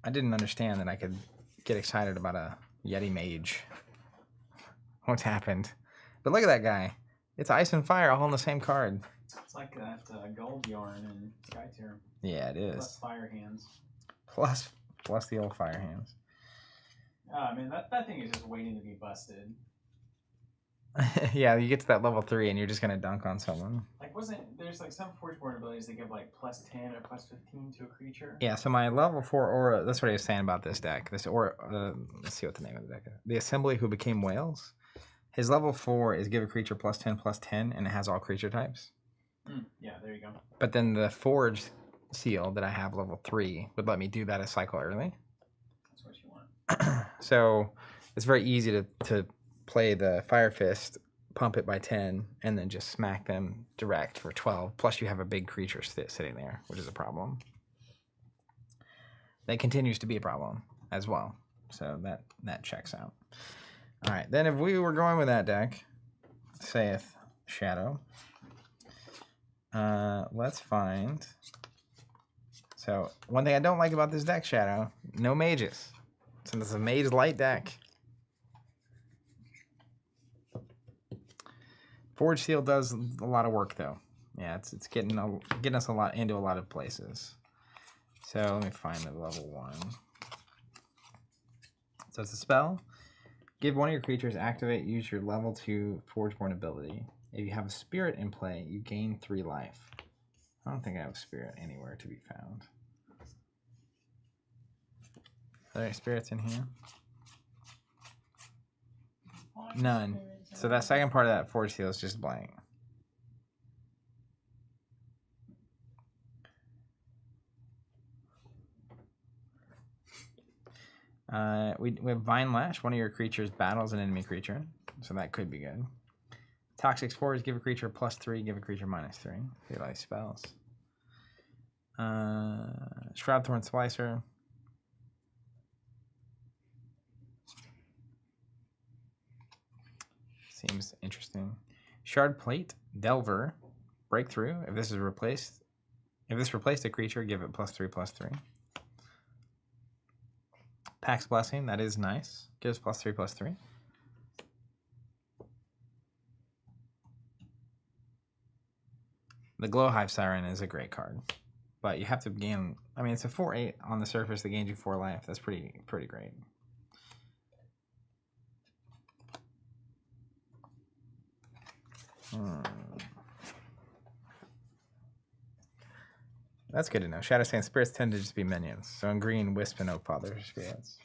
I didn't understand that I could get excited about a Yeti Mage. What's happened? But look at that guy. It's Ice and Fire all on the same card. It's like that gold yarn in Sky Tier. Yeah, it is. Plus Fire Hands. Plus the old Fire Hands. I mean, that thing is just waiting to be busted. Yeah, you get to that level 3 and you're just gonna dunk on someone. Like, there's like some Forgeborn abilities that give like plus 10 or plus 15 to a creature? Yeah, so my level 4 aura, that's what I was saying about this deck. This aura, let's see what the name of the deck is. The Assembly Who Became Whales. His level 4 is give a creature plus 10, and it has all creature types. Yeah, there you go. But then the Forge Seal that I have level 3 would let me do that a cycle early. That's what you want. So it's very easy to play the Fire Fist, pump it by 10, and then just smack them direct for 12. Plus you have a big creature sitting there, which is a problem. That continues to be a problem as well. So that checks out. All right, then if we were going with that deck, saith Shadow, let's find... So one thing I don't like about this deck, Shadow, no mages. So this is a mage light deck. Forge Seal does a lot of work though. Yeah, it's getting us into a lot of places. So let me find the level 1. So it's a spell. Give one of your creatures activate. Use your level 2 Forgeborn ability. If you have a spirit in play, you gain 3 life. I don't think I have a spirit anywhere to be found. Are there any spirits in here? None. So that second part of that Forge Seal is just blank. We have Vine Lash. One of your creatures battles an enemy creature. So that could be good. Toxic Spores. Give a creature +3. Give a creature -3. They like spells. Shroudthorn Splicer. Seems interesting. Shard Plate, Delver, Breakthrough. If this replaced a creature, give it +3/+3. Pax Blessing, that is nice. Gives +3/+3. The Glowhive Siren is a great card, but you have to gain. I mean, it's a 4/8 on the surface that gains you 4 life. That's pretty great. That's good to know. Shadow saying spirits tend to just be minions. So in green, Wisp and Oakfather are spirits.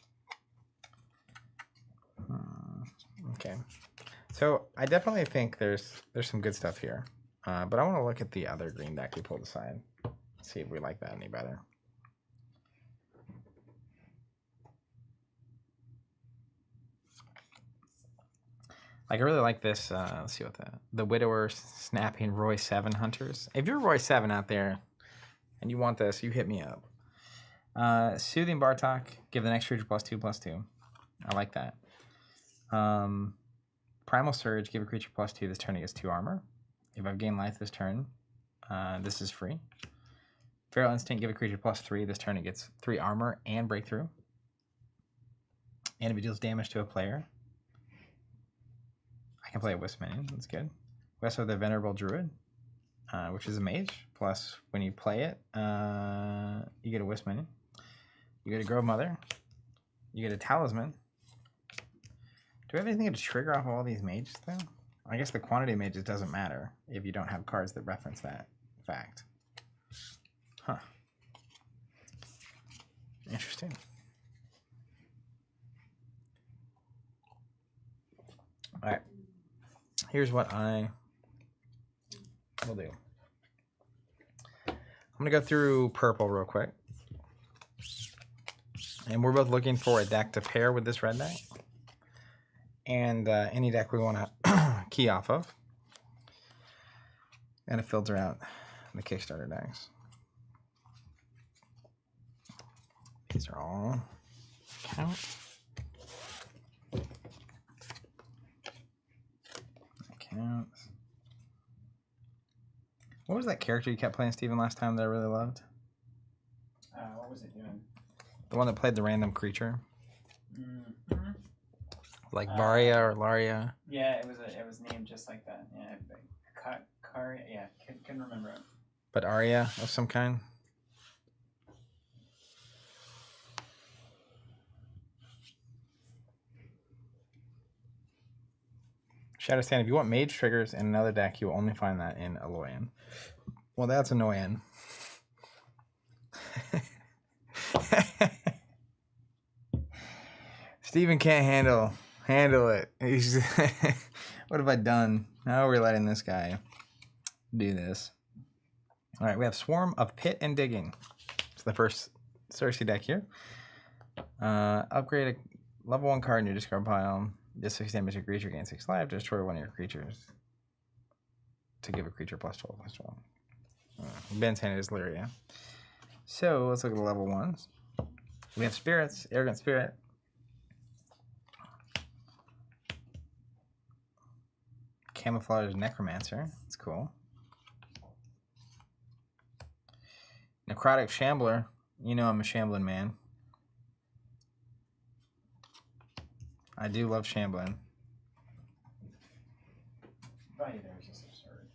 Okay. So I definitely think there's some good stuff here. But I want to look at the other green deck we pulled aside. See if we like that any better. Like, I really like this. Let's see what the Widower Snapping Roy 7 Hunters. If you're Roy 7 out there and you want this, you hit me up. Soothing Bartok. Give the next creature +2/+2. I like that. Primal Surge, give a creature +2. This turn it gets 2 armor. If I've gained life this turn, this is free. Feral Instinct, give a creature +3. This turn it gets 3 armor and breakthrough. And if it deals damage to a player, I can play a Wisp minion. That's good. We also have the Venerable Druid, which is a mage. Plus, when you play it, you get a Wisp minion. You get a Grove Mother. You get a Talisman. Do we have anything to trigger off all these mages, though? I guess the quantity of mages doesn't matter if you don't have cards that reference that fact. Huh. Interesting. All right. Here's what I will do. I'm going to go through purple real quick. And we're both looking for a deck to pair with this red deck. And any deck we want to key off of. And to filter out the Kickstarter decks. These are all count. Counts. What was that character you kept playing, Steven, last time that I really loved? What was it doing? The one that played the random creature? Mm-hmm. Like Varia or Laria? Yeah, it was named just like that. Yeah, yeah, couldn't remember it. But Aria of some kind? Shadow Stand, if you want mage triggers in another deck, you will only find that in Aloyan. Well, that's annoying. Steven can't handle it. He's what have I done? How are we letting this guy do this? All right, we have Swarm of Pit and Digging. It's the first Cersei deck here. Upgrade a level 1 card in your discard pile. This 6 damage to a creature, gain 6 life. Destroy one of your creatures to give a creature +12/+12. Ben's hand is Lyria. So let's look at the level 1s. We have Spirits, Arrogant Spirit. Camouflage Necromancer. That's cool. Necrotic Shambler. You know I'm a shambling man. I do love shambling. Value there is just absurd.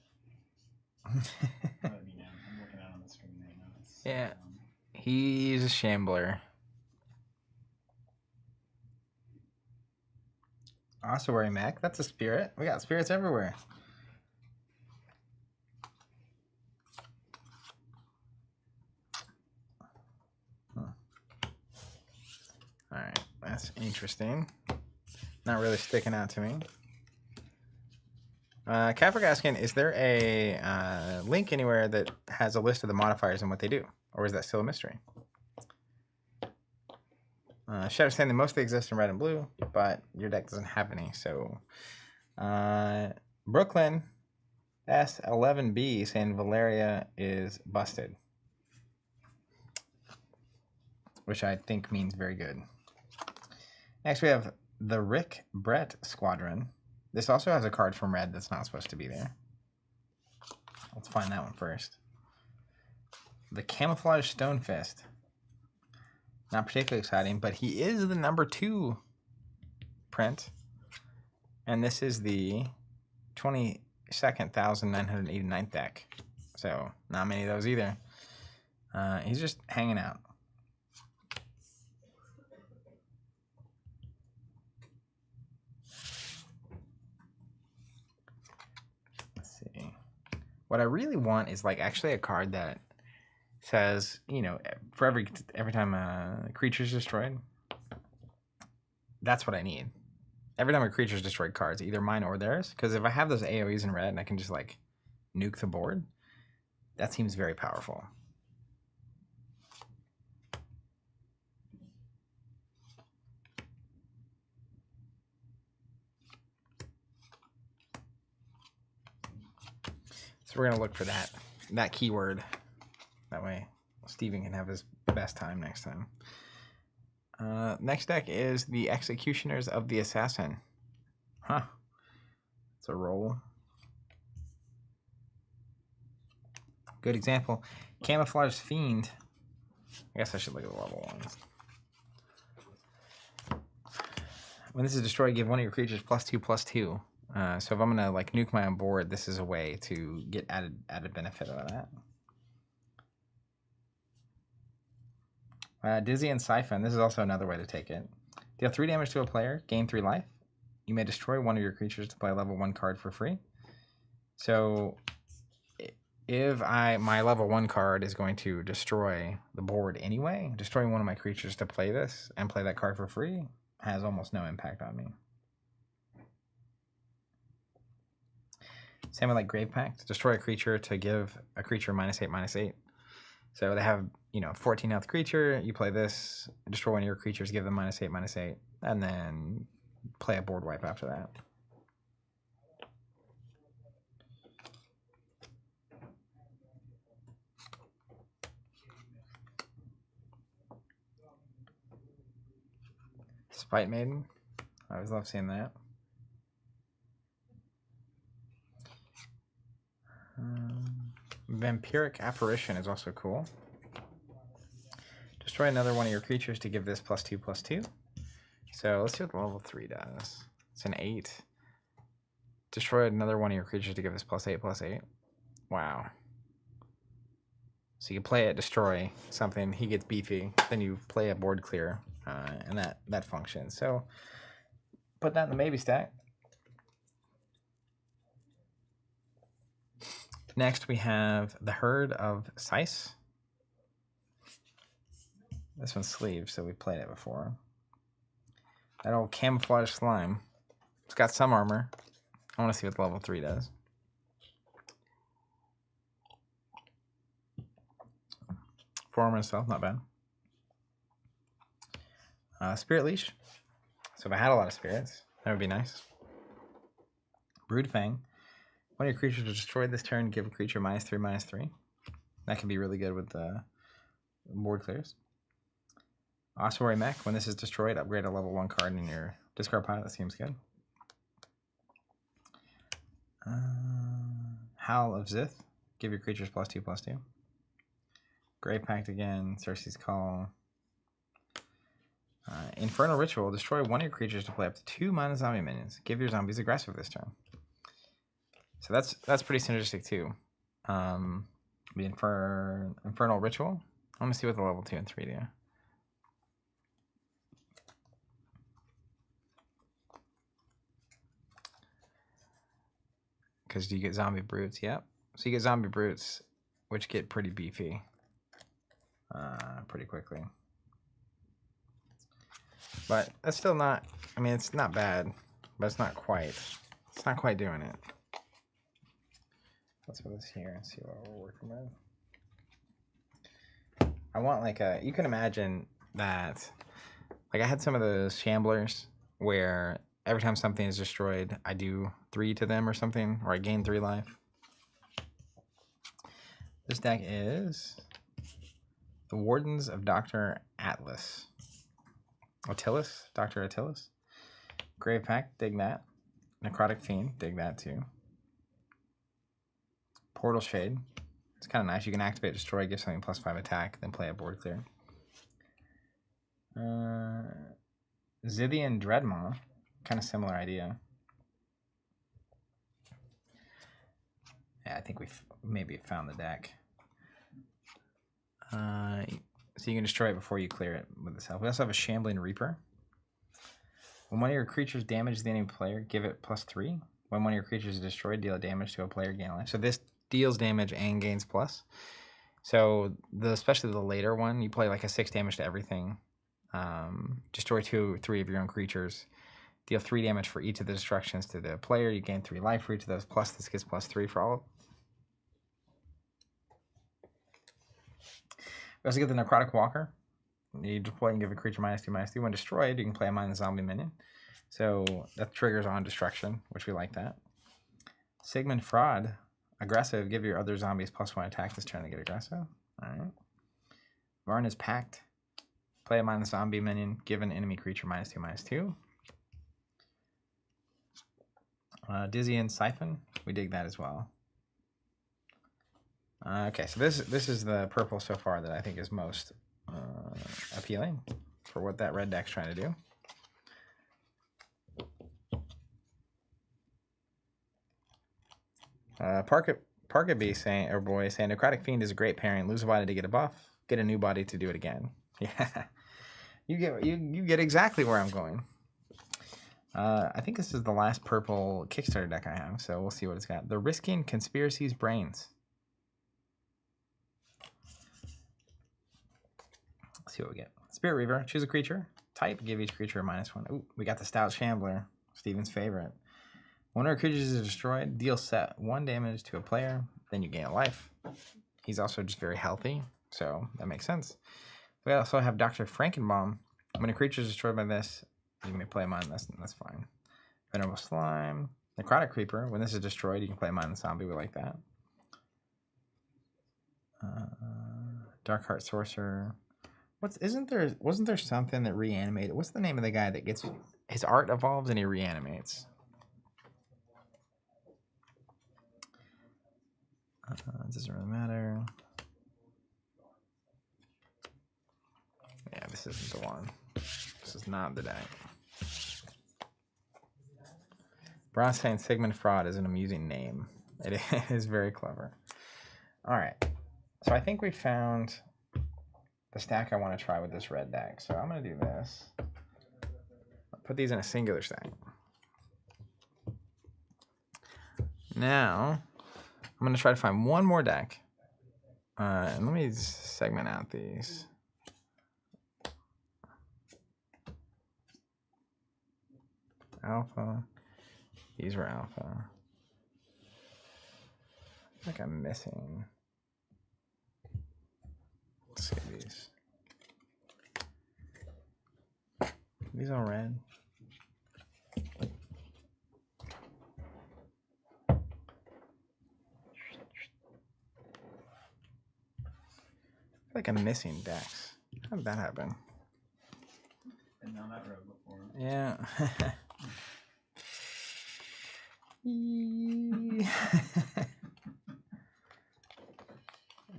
I'm looking at it on the screen right now. Yeah. He's a shambler. Ossuary Mech. That's a spirit. We got spirits everywhere. Alright. That's interesting. Not really sticking out to me. Kafrik asking, is there a link anywhere that has a list of the modifiers and what they do? Or is that still a mystery? Shadow Stand, they mostly exist in red and blue, but your deck doesn't have any. So, Brooklyn S11B saying Valeria is busted. Which I think means very good. Next we have the Rick Brett Squadron. This also has a card from red that's not supposed to be there. Let's find that one first. The Camouflage Stone Fist. Not particularly exciting, but he is the number 2 print. And this is the 22,989th deck. So, not many of those either. He's just hanging out. What I really want is like actually a card that says, you know, for every time a creature is destroyed. That's what I need. Every time a creature is destroyed, cards, either mine or theirs. Because if I have those AoEs in red and I can just like nuke the board, that seems very powerful. So we're going to look for that keyword. That way Steven can have his best time next time. Next deck is the Executioners of the Assassin. Huh. It's a roll. Good example. Camouflage Fiend. I guess I should look at the level ones. When this is destroyed, give one of your creatures +2/+2. So if I'm gonna like nuke my own board, this is a way to get added benefit out of that. Dizzy and Siphon. This is also another way to take it. Deal 3 damage to a player, gain 3 life. You may destroy one of your creatures to play a level 1 card for free. So if my level 1 card is going to destroy the board anyway, destroying one of my creatures to play this and play that card for free has almost no impact on me. Same with like Grave Pact. Destroy a creature to give a creature -8/-8. So they have, 14 health creature, you play this, destroy one of your creatures, give them -8/-8, and then play a board wipe after that. Spite Maiden. I always love seeing that. Vampiric Apparition is also cool. Destroy another one of your creatures to give this +2/+2. So let's see what level 3 does. It's an 8. Destroy another one of your creatures to give this +8/+8. Wow. So you play it, destroy something, he gets beefy, then you play a board clear, and that functions. So put that in the maybe stack. Next we have the Herd of Sice. This one's sleeved, so we played it before. That old camouflage slime. It's got some armor. I want to see what the level 3 does. Four armor itself, not bad. Spirit Leash. So if I had a lot of spirits, that would be nice. Brood Fang. One of your creatures is destroyed this turn, give a creature -3/-3. That can be really good with the board clears. Ossuary Mech. When this is destroyed, upgrade a level 1 card in your discard pile. That seems good. Howl of Zith. Give your creatures +2/+2. Grave Pact again. Cersei's Call. Infernal Ritual. Destroy one of your creatures to play up to 2 -zombie minions. Give your zombies aggressive this turn. So that's pretty synergistic too. The Infernal Ritual. I want to see what the level 2 and 3 do. Because you get zombie brutes, yep. So you get zombie brutes, which get pretty beefy pretty quickly. But that's still not, I mean, it's not bad, but it's not quite doing it. Let's put this here and see what we're working with. I want like you can imagine that, like I had some of those shamblers where every time something is destroyed, I do 3 to them or something, or I gain 3 life. This deck is the Wardens of Dr. Atlas. Attilas? Dr. Attilas. Grave Pact, dig that. Necrotic Fiend, dig that too. Portal Shade. It's kind of nice. You can activate, destroy, give something +5 attack, then play a board clear. Zythian Dreadmaw. Kind of similar idea. Yeah, I think we've maybe found the deck. So you can destroy it before you clear it with this help. We also have a Shambling Reaper. When one of your creatures damages the enemy player, give it +3. When one of your creatures is destroyed, deal damage to a player, gain life. So this deals damage and gains plus. So especially the later one, you play like a 6 damage to everything. Destroy 2 or 3 of your own creatures. Deal 3 damage for each of the destructions to the player. You gain 3 life for each of those. Plus this gets +3 for all of them. We also get the Necrotic Walker. You deploy and give a creature -2/-2. When destroyed, you can play a zombie minion. So that triggers on destruction, which we like that. Sigmund Fraud. Aggressive. Give your other zombies +1 attack this turn to get aggressive. Alright. Varna's Pact. Play a zombie minion. Give an enemy creature -2/-2. Dizzy and Siphon. We dig that as well. Okay, so this is the purple so far that I think is most appealing for what that red deck's trying to do. Parkaby saying, or boy saying, Necrotic Fiend is a great pairing. Lose a body to get a buff. Get a new body to do it again. Yeah, you get exactly where I'm going. I think this is the last purple Kickstarter deck I have, so we'll see what it's got. The Risking Conspiracy's Brains. Let's see what we get. Spirit Reaver, choose a creature. Type, give each creature a -1. Ooh, we got the Stout Shambler, Steven's favorite. Whenever a creature is destroyed, deal set 1 damage to a player, then you gain a life. He's also just very healthy, so that makes sense. We also have Dr. Frankenbaum. When a creature is destroyed by this, you may play mine, that's fine. Venerable Slime. Necrotic Creeper, when this is destroyed, you can play mine and zombie, we like that. Dark Heart Sorcerer. Wasn't there something that reanimated? What's the name of the guy that gets his art evolves and he reanimates? It doesn't really matter. Yeah, this isn't the one. This is not the deck. Bronstein Sigmund Fraud is an amusing name. It is very clever. All right. So I think we found the stack I want to try with this red deck. So I'm going to do this. I'll put these in a singular stack. Now, I'm going to try to find one more deck. And let me segment out these. Alpha. These were alpha. I think I'm missing. Let's see these. These all red. I feel like I'm missing decks. How did that happen? Been down that road before. Yeah.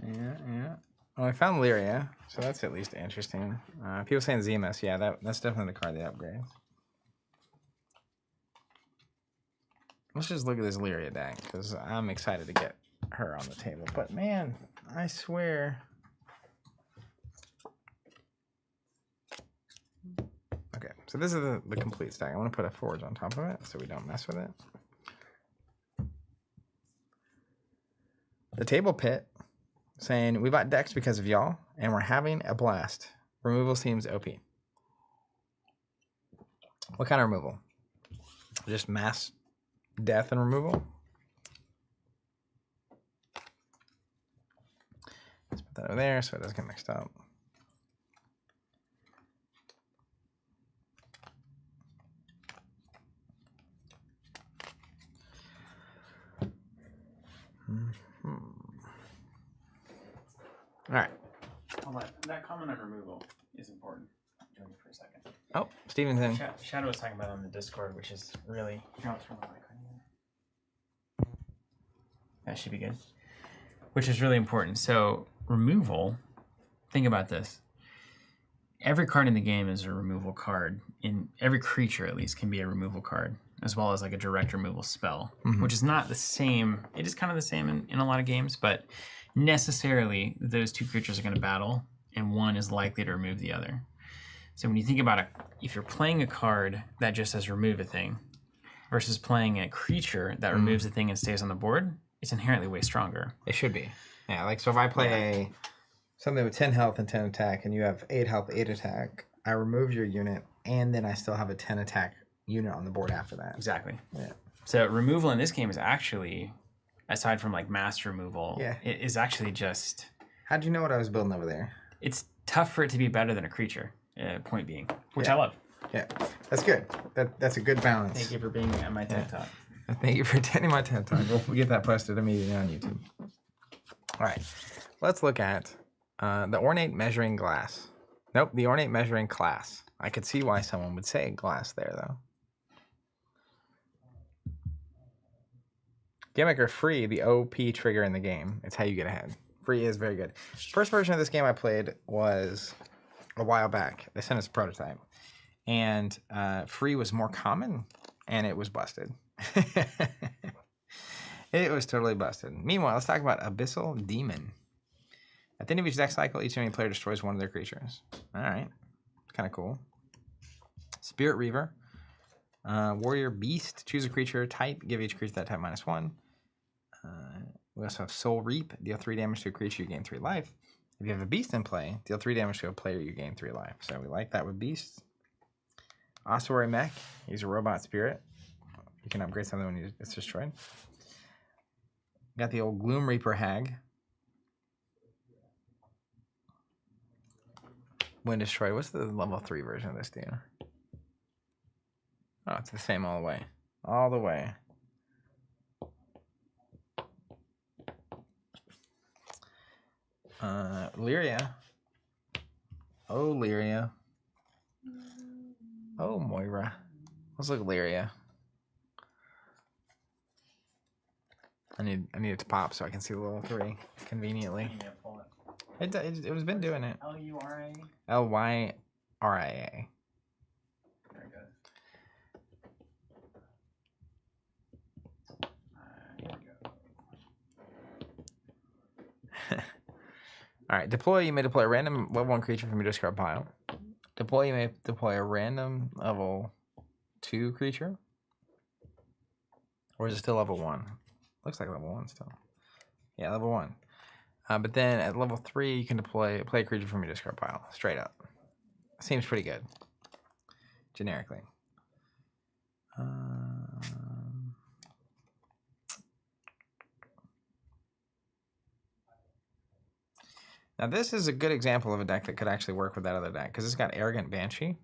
Yeah. Well, I found Lyria, so that's at least interesting. People saying Zemus, yeah, that's definitely the card they upgrade. Let's just look at this Lyria deck, because I'm excited to get her on the table. But man, I swear. Okay, so this is the complete stack. I want to put a forge on top of it so we don't mess with it. The Table Pit saying, we bought decks because of y'all, and we're having a blast. Removal seems OP. What kind of removal? Just mass death and removal? Let's put that over there so it doesn't get mixed up. All right. Hold on. That comment on removal is important. Join me for a second. Oh, Stevenson. Shadow was talking about it on the Discord, which is really. Here, I'll turn the mic on here. That should be good. Which is really important. So, removal, think about this. Every card in the game is a removal card. In every creature, at least, can be a removal card, as well as like a direct removal spell, which is not the same. It is kind of the same in a lot of games, but necessarily those two creatures are going to battle, and one is likely to remove the other. So when you think about it, if you're playing a card that just says remove a thing versus playing a creature that removes a thing and stays on the board, it's inherently way stronger. It should be. Yeah, like so if I play something with 10 health and 10 attack and you have 8 health, 8 attack, I remove your unit and then I still have a 10 attack unit on the board after that. Exactly. Yeah. So removal in this game is actually, aside from like mass removal, it is actually just... How'd you know what I was building over there? It's tough for it to be better than a creature, point being, which I love. Yeah, that's good. That's a good balance. Thank you for being at my TED Talk. Thank you for attending my TED Talk. We'll get that posted immediately on YouTube. All right, let's look at the Ornate Measuring Glass. Nope, the Ornate Measuring Class. I could see why someone would say glass there, though. Gimmick or free, the OP trigger in the game. It's how you get ahead. Free is very good. First version of this game I played was a while back. They sent us a prototype. And free was more common, and it was busted. It was totally busted. Meanwhile, let's talk about Abyssal Demon. At the end of each deck cycle, each enemy player destroys one of their creatures. All right. Kind of cool. Spirit Reaver. Warrior Beast. Choose a creature type. Give each creature that type -1. We also have Soul Reap. Deal 3 damage to a creature, you gain 3 life. If you have a beast in play, deal 3 damage to a player, you gain 3 life. So we like that with beasts. Ossuary Mech. He's a robot spirit. You can upgrade something when it's destroyed. Got the old Gloom Reaper Hag. When destroyed, what's the level 3 version of this dude? Oh, it's the same all the way. All the way. Lyria. Oh, Lyria. Oh, Moira. Let's look at Lyria. I need it to pop so I can see the level 3 conveniently. Yeah, pull it. It was been doing it. L-U-R-A. Lyria. Very good. Here we go. All right, deploy. You may deploy a random level 1 creature from your discard pile. Deploy. You may deploy a random level 2 creature. Or is it still level 1? Looks like level 1 still. Yeah, level 1. But then at level 3, you can play a creature from your discard pile. Straight up. Seems pretty good. Generically. Now this is a good example of a deck that could actually work with that other deck, because it's got Arrogant Banshee.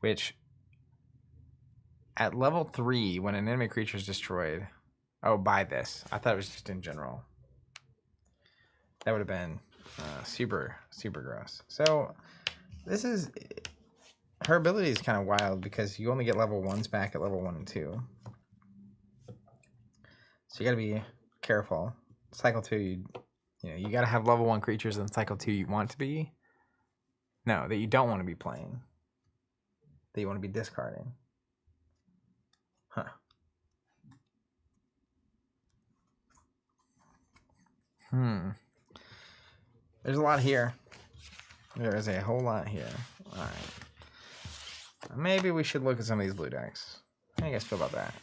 Which, at level 3, when an enemy creature is destroyed... Oh, buy this. I thought it was just in general. That would have been super, super gross. So, this is... Her ability is kind of wild, because you only get level 1s back at level 1 and 2. So you gotta be careful. Cycle 2, you gotta have level 1 creatures, and cycle 2 you want to be... No, that you don't want to be playing. That you want to be discarding. Huh. There's a lot here. There is a whole lot here. Alright. Maybe we should look at some of these blue decks. How do you guys feel about that?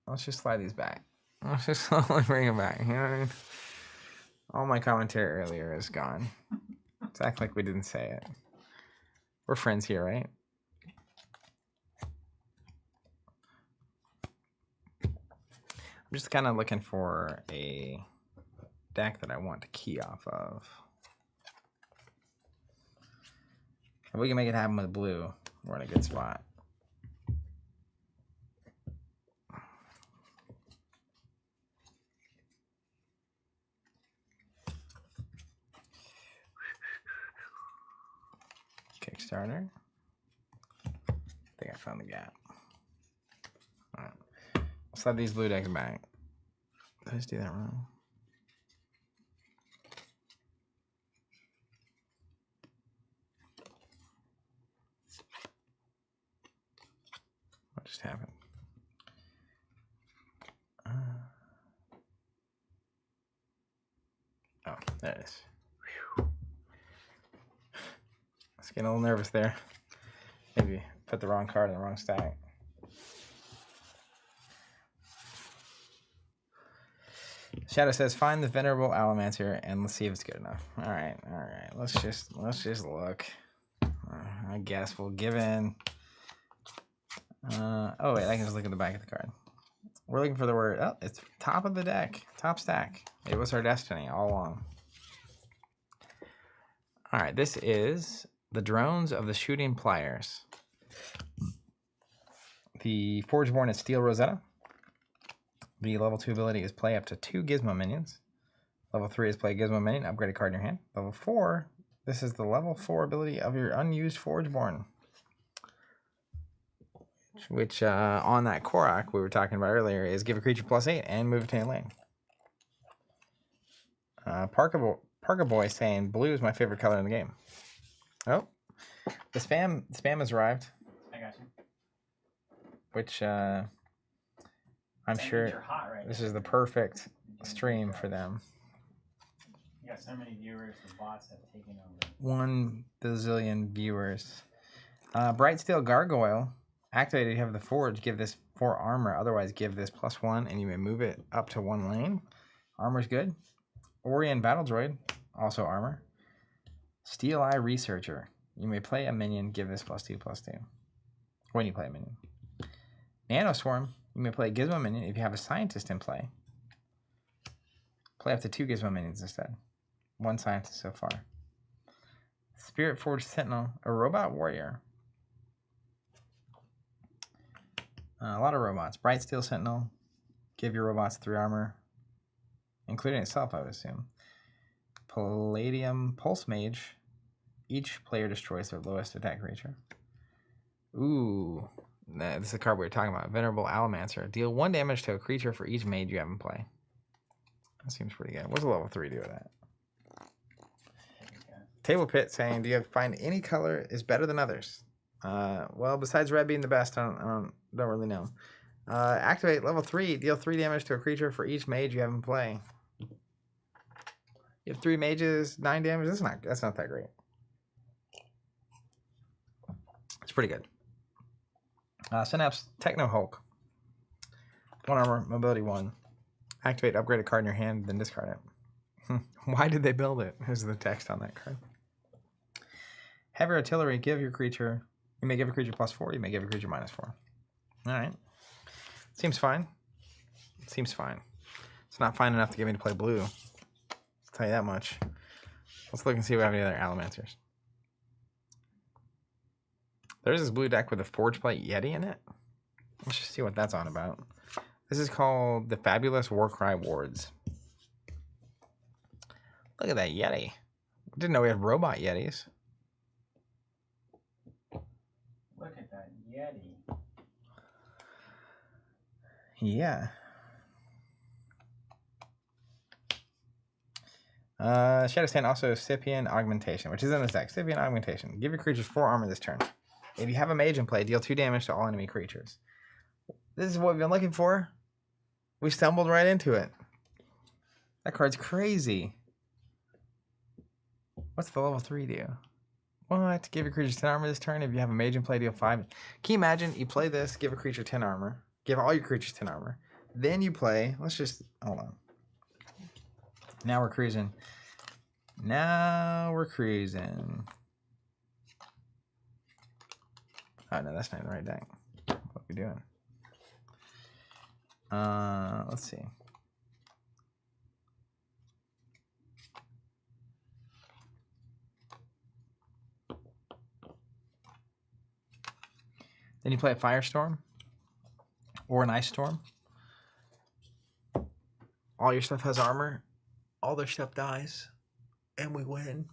Let's just slide these back. Let's just slowly bring them back. You know what I mean? All my commentary earlier is gone. Let's act like we didn't say it. We're friends here, right? I'm just kind of looking for a deck that I want to key off of. If we can make it happen with blue, we're in a good spot. Kickstarter. I think I found the gap. All right. Slide these blue decks back. Did I just do that wrong? What just happened? Oh, there it is. Whew. I was getting a little nervous there. Maybe put the wrong card in the wrong stack. Shadow says, find the Venerable Allomancer and let's see if it's good enough. All right. Let's just look. I guess we'll give in. Oh wait, I can just look at the back of the card. We're looking for the word. Oh, it's top of the deck, top stack. It was our destiny all along. All right, this is the Drones of the Shooting Pliers. The Forgeborn is Steel Rosetta. The level 2 ability is play up to 2 Gizmo minions. Level 3 is play a Gizmo minion, upgrade a card in your hand. Level 4, this is the level 4 ability of your unused Forgeborn. which on that Korok we were talking about earlier is give a creature +8 and move it to your lane. Parker Boy saying blue is my favorite color in the game. Oh, the spam has arrived. I got you. Which I'm sure this is the perfect stream for them. You got so many viewers, the bots have taken over. 1 bazillion viewers. Bright Steel Gargoyle. Activated, you have the Forge. Give this 4 armor. Otherwise, give this +1, and you may move it up to 1 lane. Armor's good. Orion Battle Droid. Also armor. Steel Eye Researcher. You may play a minion. Give this +2/+2. When you play a minion. Nanoswarm. You may play a Gizmo minion if you have a Scientist in play. Play up to 2 Gizmo minions instead. 1 Scientist so far. Spirit Forge Sentinel. A Robot Warrior. A lot of robots. Bright Steel Sentinel. Give your robots 3 armor. Including itself, I would assume. Palladium Pulse Mage. Each player destroys their lowest attack creature. Ooh. Nah, this is the card we were talking about. Venerable Alamancer. Deal 1 damage to a creature for each mage you have in play. That seems pretty good. What's a level 3 do with that? Table Pit saying, do you find any color is better than others? Well, besides red being the best, I don't really know. Activate level 3. Deal 3 damage to a creature for each mage you have in play. You have 3 mages, 9 damage. That's not that great. It's pretty good. Synapse Techno Hulk. 1 armor, mobility 1. Activate, upgrade a card in your hand, then discard it. Why did they build it? Here's the text on that card. Heavy Artillery, give your creature. You may give a creature +4. You may give a creature -4. Alright. Seems fine. Seems fine. It's not fine enough to get me to play blue. I'll tell you that much. Let's look and see if we have any other Alamancers. There's this blue deck with a Forge Plate Yeti in it. Let's just see what that's on about. This is called the Fabulous Warcry Wards. Look at that Yeti. Didn't know we had robot Yetis. Look at that Yeti. Yeah. Shadowstand also Scythian Augmentation, which is in this deck. Scythian Augmentation. Give your creatures 4 armor this turn. If you have a mage in play, deal 2 damage to all enemy creatures. This is what we've been looking for. We stumbled right into it. That card's crazy. What's the level 3 do? What? Give your creatures 10 armor this turn. If you have a mage in play, deal 5. Can you imagine? You play this, give a creature 10 armor. Give all your creatures 10 armor. Then you play. Let's just... Hold on. Now we're cruising. Now we're cruising. Oh, no, that's not the right deck. What are we doing? Let's see. Then you play a Firestorm or an Ice Storm. All your stuff has armor. All their stuff dies. And we win.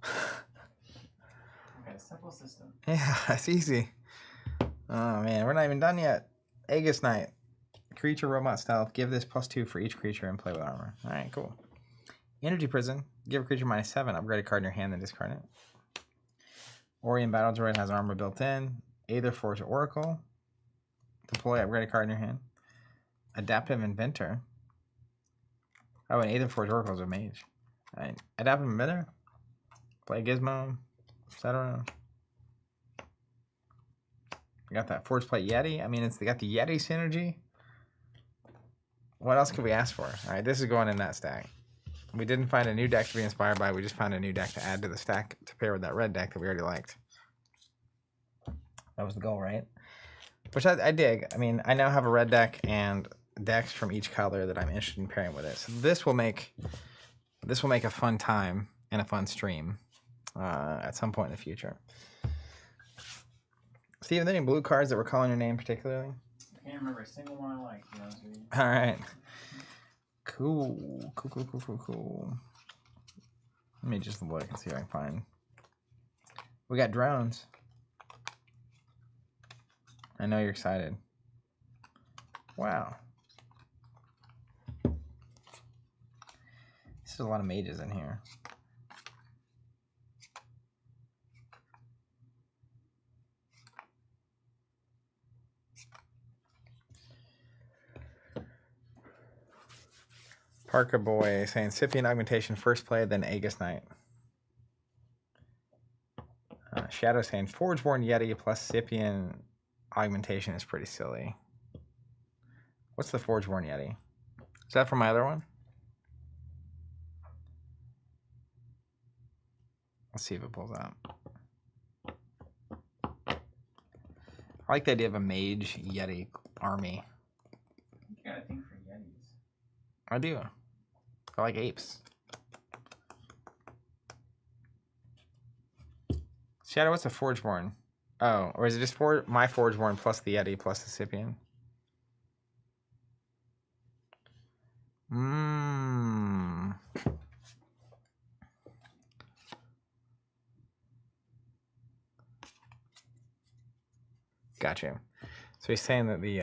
Okay, simple system. Yeah, that's easy. Oh, man. We're not even done yet. Aegis Knight. Creature Robot Stealth. Give this +2 for each creature and play with armor. Alright, cool. Energy Prison. Give a creature -7. Upgrade a card in your hand, then discard it. Orion Battle Droid has armor built in. Aether Forge Oracle. Deploy, upgrade a card in your hand. Adaptive Inventor. Oh, and Aether Forge Oracle is a mage. Alright. Adaptive Inventor. Play Gizmo, etc. We got that Forge Plate Yeti. I mean, they got the Yeti synergy. What else could we ask for? Alright, this is going in that stack. We didn't find a new deck to be inspired by. We just found a new deck to add to the stack to pair with that red deck that we already liked. That was the goal, right? Which I dig. I mean, I now have a red deck and decks from each color that I'm interested in pairing with it. So this will make a fun time and a fun stream at some point in the future. Steve, are there any blue cards that were calling your name particularly? I can't remember a single one I liked, to be honest with you. All right. Cool. Let me just look and see if I can find. We got drones. I know you're excited. Wow. This is a lot of mages in here. Parker Boy saying Scythian Augmentation first play, then Aegis Knight. Shadow saying Forgeborn Yeti plus Scythian Augmentation is pretty silly. What's the Forgeborn Yeti? Is that from my other one? Let's see if it pulls out. I like the idea of a mage Yeti army. You got a thing for Yetis. I do. I like apes. Shadow, what's a Forgeborn? Oh, or is it just my Forgeborn plus the Yeti plus the Scythian? Gotcha. So he's saying that the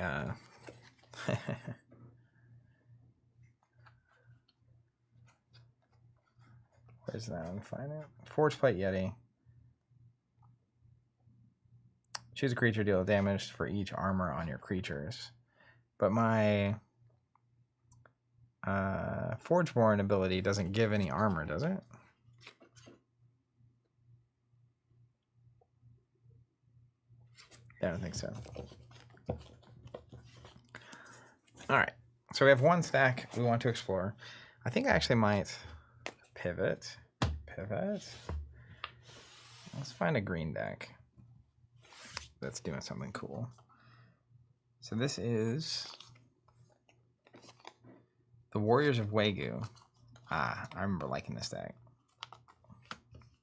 where's that? Let me find it. Forge Plate Yeti. Choose a creature, deal damage for each armor on your creatures. But my Forgeborn ability doesn't give any armor, does it? I don't think so. Alright, so we have one stack we want to explore. I think I actually might pivot. Let's find a green deck that's doing something cool. So this is the Warriors of Wagyu. I remember liking this deck.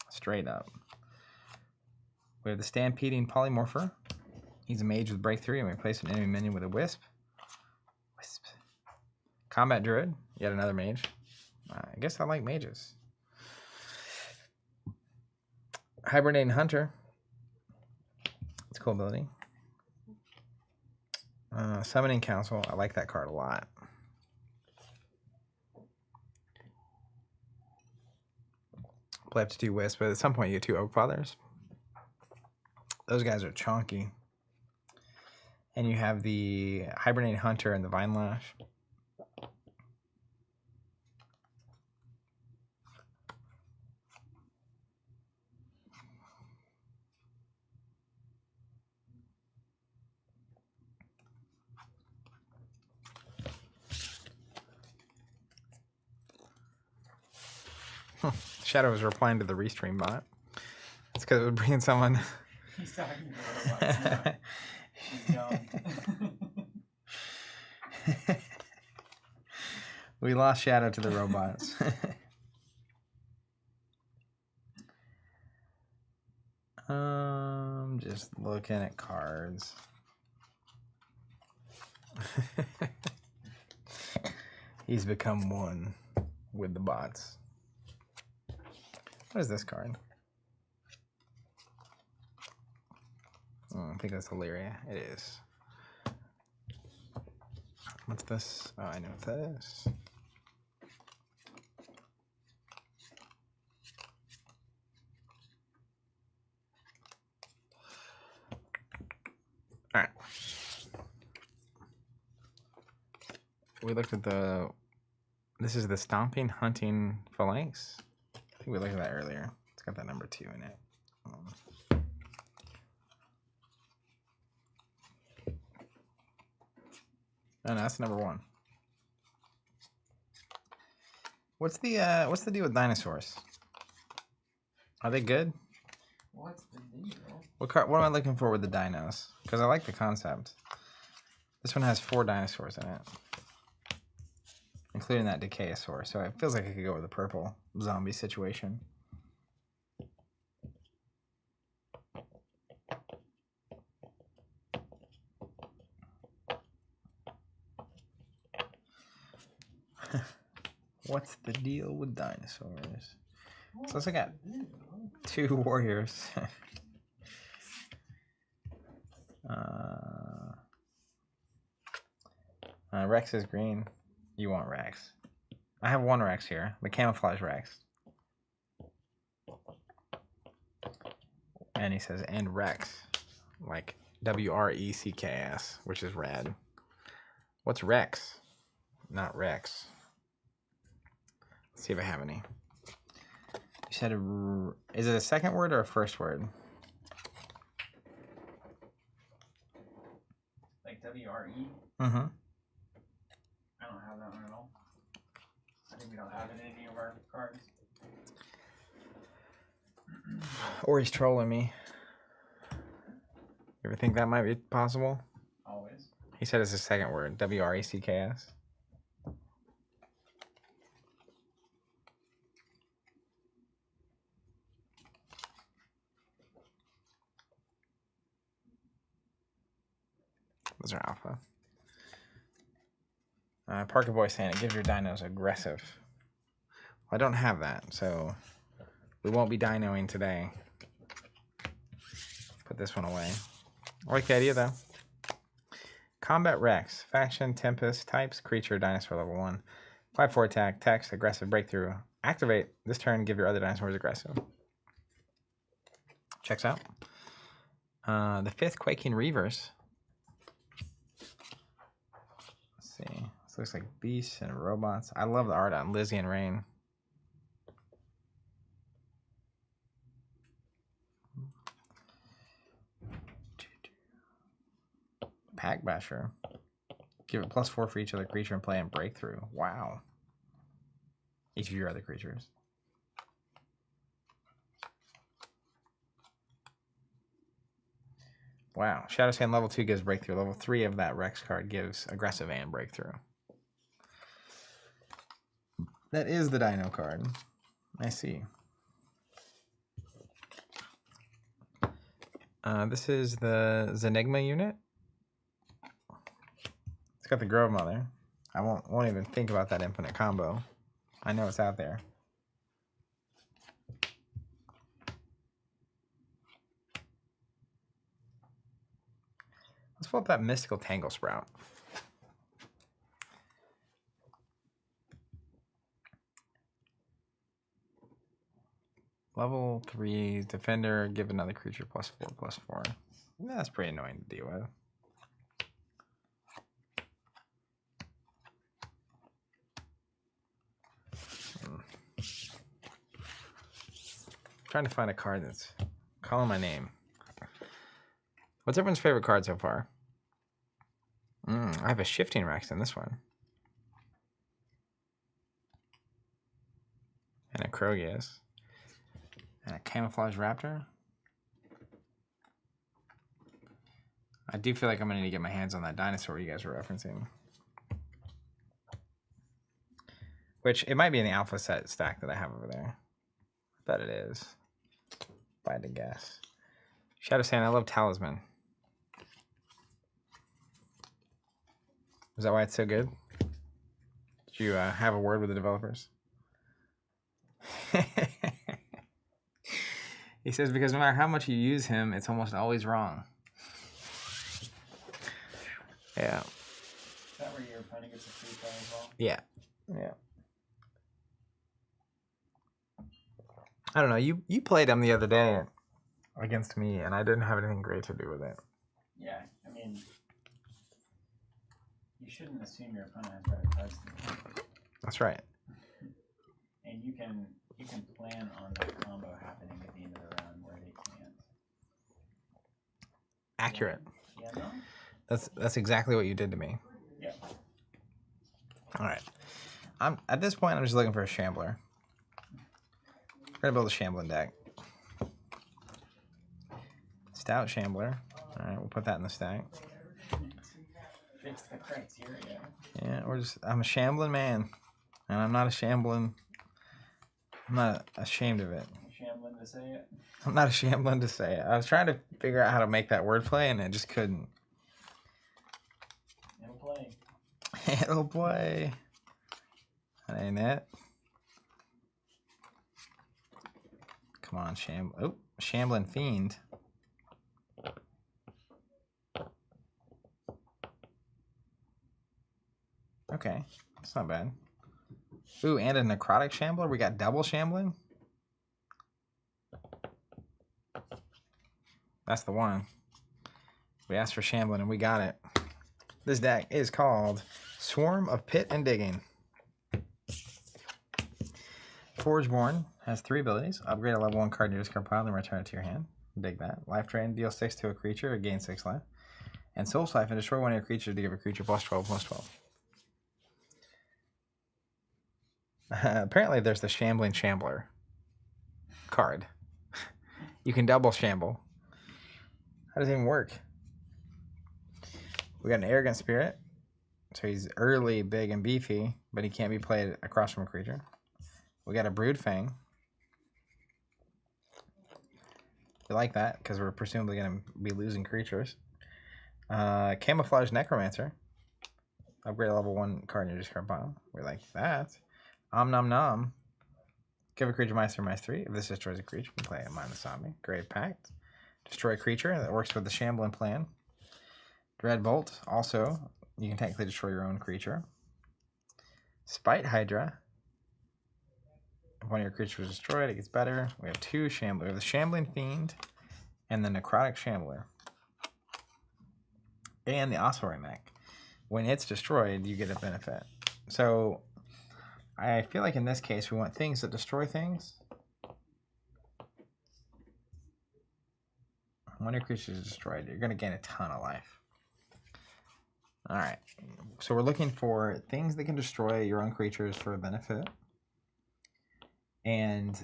Straight up. We have the Stampeding Polymorpher. He's a mage with Breakthrough and we replace an enemy minion with a Wisp. Combat Druid, yet another mage. I guess I like mages. Hibernating Hunter. It's a cool ability. Summoning Council. I like that card a lot. Play up to 2 Wisp, but at some point you get 2 Oak Fathers. Those guys are chonky. And you have the Hibernating Hunter and the Vine Lash. Shadow was replying to the Restream bot. It's because it would bring in someone. He's talking to robots. He's dumb. We lost Shadow to the robots. Just looking at cards. He's become one with the bots. What is this card? I think that's Hilaria. It is. What's this? Oh, I know what that is. All right. We looked at the. This is the Stomping Hunting Phalanx. I think we looked at that earlier. It's got that number 2 in it. Oh, no, that's number 1. What's the deal with dinosaurs? Are they good? What's the deal? What am I looking for with the dinos? Because I like the concept. This one has 4 dinosaurs in it, including that Decayosaur. So it feels like I could go with a purple zombie situation. What's the deal with dinosaurs? So let's look at 2 warriors. Rex is green. You want Rex. I have one Rex here. The camouflage Rex. And he says, and Rex. Like W-R-E-C-K-S, which is red. What's Rex? Not Rex. Let's see if I have any. You said, is it a second word or a first word? Like W-R-E? Mm-hmm. I don't have that one at all. I think we don't have it in any of our cards. Or he's trolling me. You ever think that might be possible? Always. He said it's a second word. W-R-E-C-K-S. Those are alpha. Parker Boy saying it gives your dinos aggressive. Well, I don't have that, so we won't be dinoing today. Put this one away. I like the idea, though. Combat Rex. Faction, Tempest, types, creature, dinosaur level 1. 5-4 attack, text, aggressive, breakthrough. Activate. This turn, give your other dinosaurs aggressive. Checks out. The 5th, Quaking Reavers. Let's see. This looks like beasts and robots. I love the art on Lizzie and Rain. Pack Basher. Give it +4 for each other creature and play and breakthrough. Wow. Each of your other creatures. Wow. Shadow Sand level 2 gives breakthrough. Level 3 of that Rex card gives aggressive and breakthrough. That is the Dino card. I see. This is the Zenigma unit. It's got the Grove Mother. I won't even think about that infinite combo. I know it's out there. Let's pull up that Mystical Tangle Sprout. Level 3 Defender, give another creature +4/+4. Yeah, that's pretty annoying to deal with. Trying to find a card that's calling my name. What's everyone's favorite card so far? I have a Shifting Rex in this one. And a Krogius. And a Camouflage Raptor. I do feel like I'm going to need to get my hands on that dinosaur you guys were referencing. Which, it might be in the alpha set stack that I have over there. I bet it is. If I had to guess. Shadow Sand, I love Talisman. Is that why it's so good? Did you have a word with the developers? He says, because no matter how much you use him, it's almost always wrong. Yeah. Is that where your opponent gets a free play as well? Yeah. Yeah. I don't know. You played him the other day against me, and I didn't have anything great to do with it. Yeah, I mean, you shouldn't assume your opponent has better cards than you. That's right. And you can plan on that combo happening at the end of the round where they can't. Accurate. Yeah, no? That's exactly what you did to me. Yeah. All right. At this point, I'm just looking for a Shambler. We're gonna build a Shambling deck. Stout Shambler. All right, we'll put that in the stack. Fix the criteria. Yeah, I'm a shambling man, and I'm not ashamed of it. Shambling to say it. I'm not shambling to say it. I was trying to figure out how to make that wordplay, and I just couldn't. It'll play. It'll play. That ain't it. Come on, Shambling Fiend. Okay, that's not bad. Ooh, and a necrotic shambler. We got double shambling. That's the one. We asked for shambling and we got it. This deck is called Swarm of Pit and Digging. Forgeborn has 3 abilities. Upgrade a level 1 card in your discard pile and return it to your hand. Dig that. Life Drain, deal 6 to a creature, gain 6 life. And Soul Siphon, destroy one of your creatures to give a creature +12/+12. Apparently there's the Shambling Shambler card. You can double shamble. How does it even work? We got an Arrogant Spirit. So he's early, big, and beefy, but he can't be played across from a creature. We got a Brood Fang. We like that because we're presumably going to be losing creatures. Camouflage Necromancer. Upgrade a level 1 card in your discard pile. We like that. Om Nom Nom. Give a creature -3/-3. If this destroys a creature, we play a -zombie. Grave Pact. Destroy a creature. That works with the Shambling plan. Dreadbolt. Also, you can technically destroy your own creature. Spite Hydra. If one of your creatures was destroyed, it gets better. We have 2 Shamblers. We have the Shambling Fiend and the Necrotic Shambler. And the Ossuary Mech. When it's destroyed, you get a benefit. So, I feel like in this case, we want things that destroy things. When your creature is destroyed, you're going to gain a ton of life. Alright. So we're looking for things that can destroy your own creatures for a benefit. And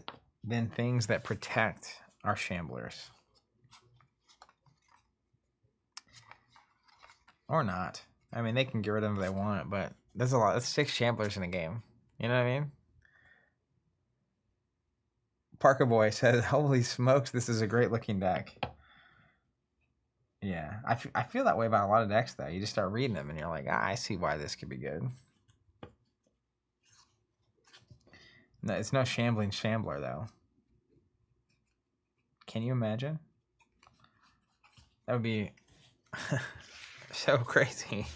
then things that protect our Shamblers. Or not. I mean, they can get rid of them if they want, but there's a lot. That's 6 Shamblers in the game. You know what I mean? Parker Boy says, holy smokes, this is a great looking deck. Yeah, I feel that way about a lot of decks, though. You just start reading them, and you're like, I see why this could be good. No, it's no Shambling Shambler, though. Can you imagine? That would be so crazy.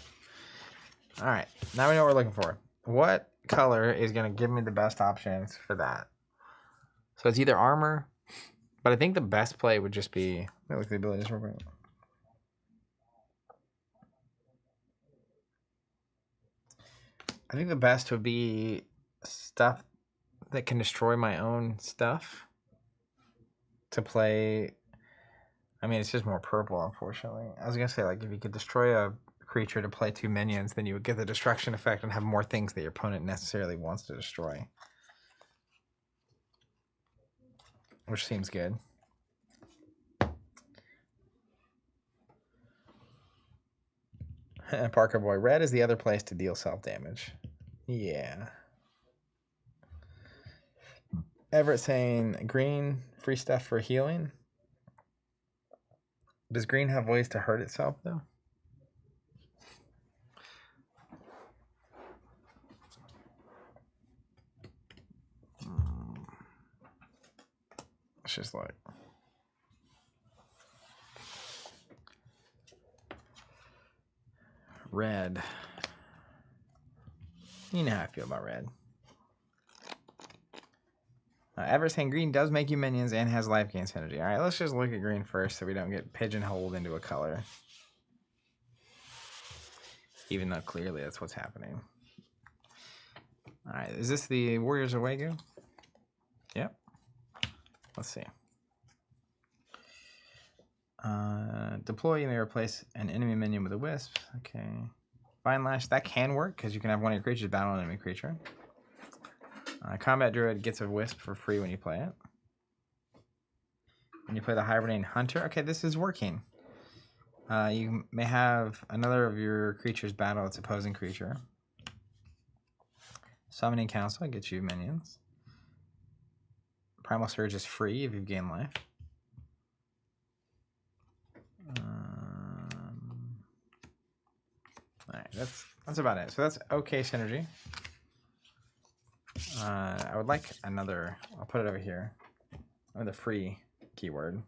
All right, now we know what we're looking for. What color is going to give me the best options for that? So it's either armor, but I think the best play would just be... Let me look at the abilities real quick. I think the best would be stuff that can destroy my own stuff to play. I mean, it's just more purple, unfortunately. I was going to say, like, if you could destroy a creature to play 2 minions, then you would get the destruction effect and have more things that your opponent necessarily wants to destroy. Which seems good. Parker Boy, red is the other place to deal self-damage. Yeah. Everett saying green, free stuff for healing. Does green have ways to hurt itself, though? It's just like... Red. You know how I feel about red. Everett saying green does make you minions and has life gain synergy. Alright, let's just look at green first so we don't get pigeonholed into a color. Even though clearly that's what's happening. Alright, is this the Warriors of Wagyu? Yep. Let's see. Deploy, you may replace an enemy minion with a wisp. Okay. Vine Lash, that can work because you can have one of your creatures battle an enemy creature. Combat Druid gets a wisp for free when you play it. When you play the Hibernating Hunter, okay, this is working. You may have another of your creatures battle its opposing creature. Summoning Council gets you minions. Primal Surge is free if you've gained life. Alright, that's about it. So that's okay synergy. I would like another... I'll put it over here. Another free keyword.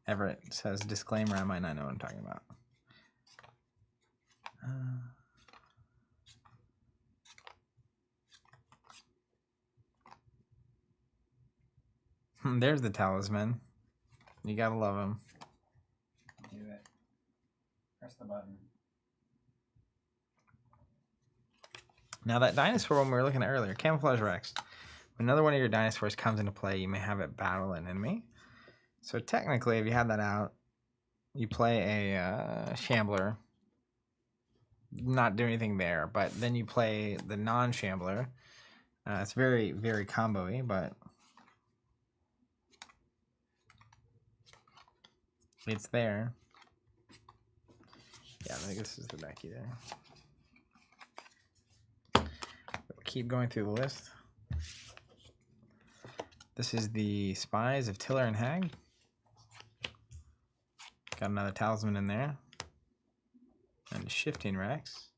Everett says, disclaimer, I might not know what I'm talking about. There's the talisman. You gotta love him. Do it. Press the button. Now that dinosaur one we were looking at earlier, Camouflage Rex. When another one of your dinosaurs comes into play, you may have it battle an enemy. So technically, if you have that out, you play a Shambler. Not do anything there, but then you play the non-Shambler. It's very, very combo-y, but it's there. Yeah, I think this is the deck there. We'll keep going through the list. This is the Spies of Tiller and Hag. Got another talisman in there. And Shifting Rex.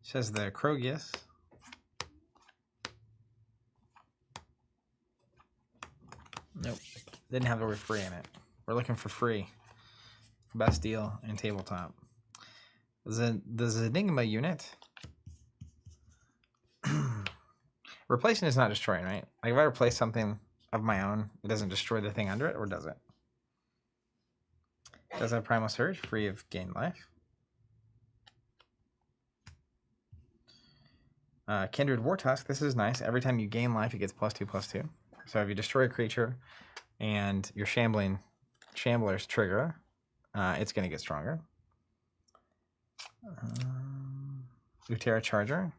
Says the Krogius. Nope. Didn't have the word free in it. We're looking for free. Best deal in tabletop. The Zenigma unit. Replacing is not destroying, right? Like if I replace something of my own, it doesn't destroy the thing under it, or does it? Does have Primal Surge, free of gain life. Kindred Wartusk, this is nice. Every time you gain life, it gets +2/+2. So if you destroy a creature and your Shambler's trigger, it's going to get stronger. Utera Charger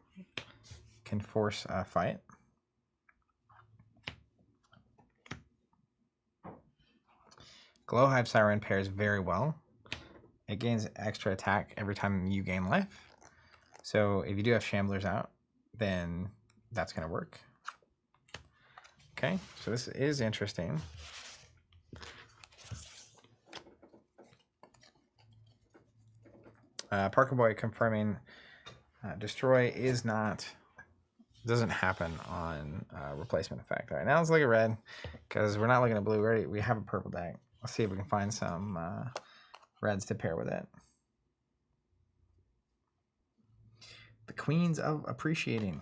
can force a fight. Glowhive Siren pairs very well. It gains extra attack every time you gain life. So if you do have Shamblers out, then that's going to work. Okay, so this is interesting. Parker Boy confirming destroy is not, doesn't happen on replacement effect. All right, now let's look at red because we're not looking at blue. We have a purple deck. Let's see if we can find some reds to pair with it. The Queens of Appreciating.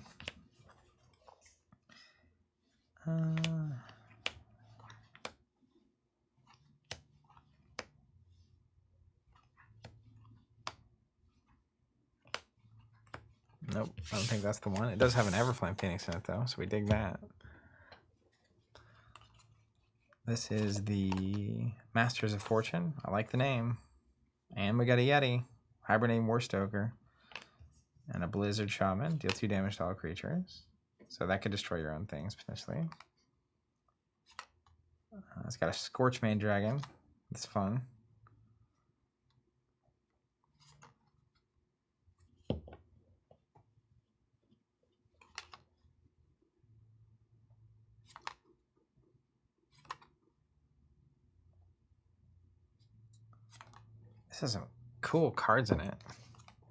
Nope, I don't think that's the one. It does have an Everflame Phoenix in it though, so we dig that. This is the Masters of Fortune. I like the name. And we got a Yeti, Hibernating Warstoker, and a Blizzard Shaman. Deal 2 damage to all creatures. So that could destroy your own things, potentially. It's got a Scorchmane Dragon. It's fun. This has some cool cards in it.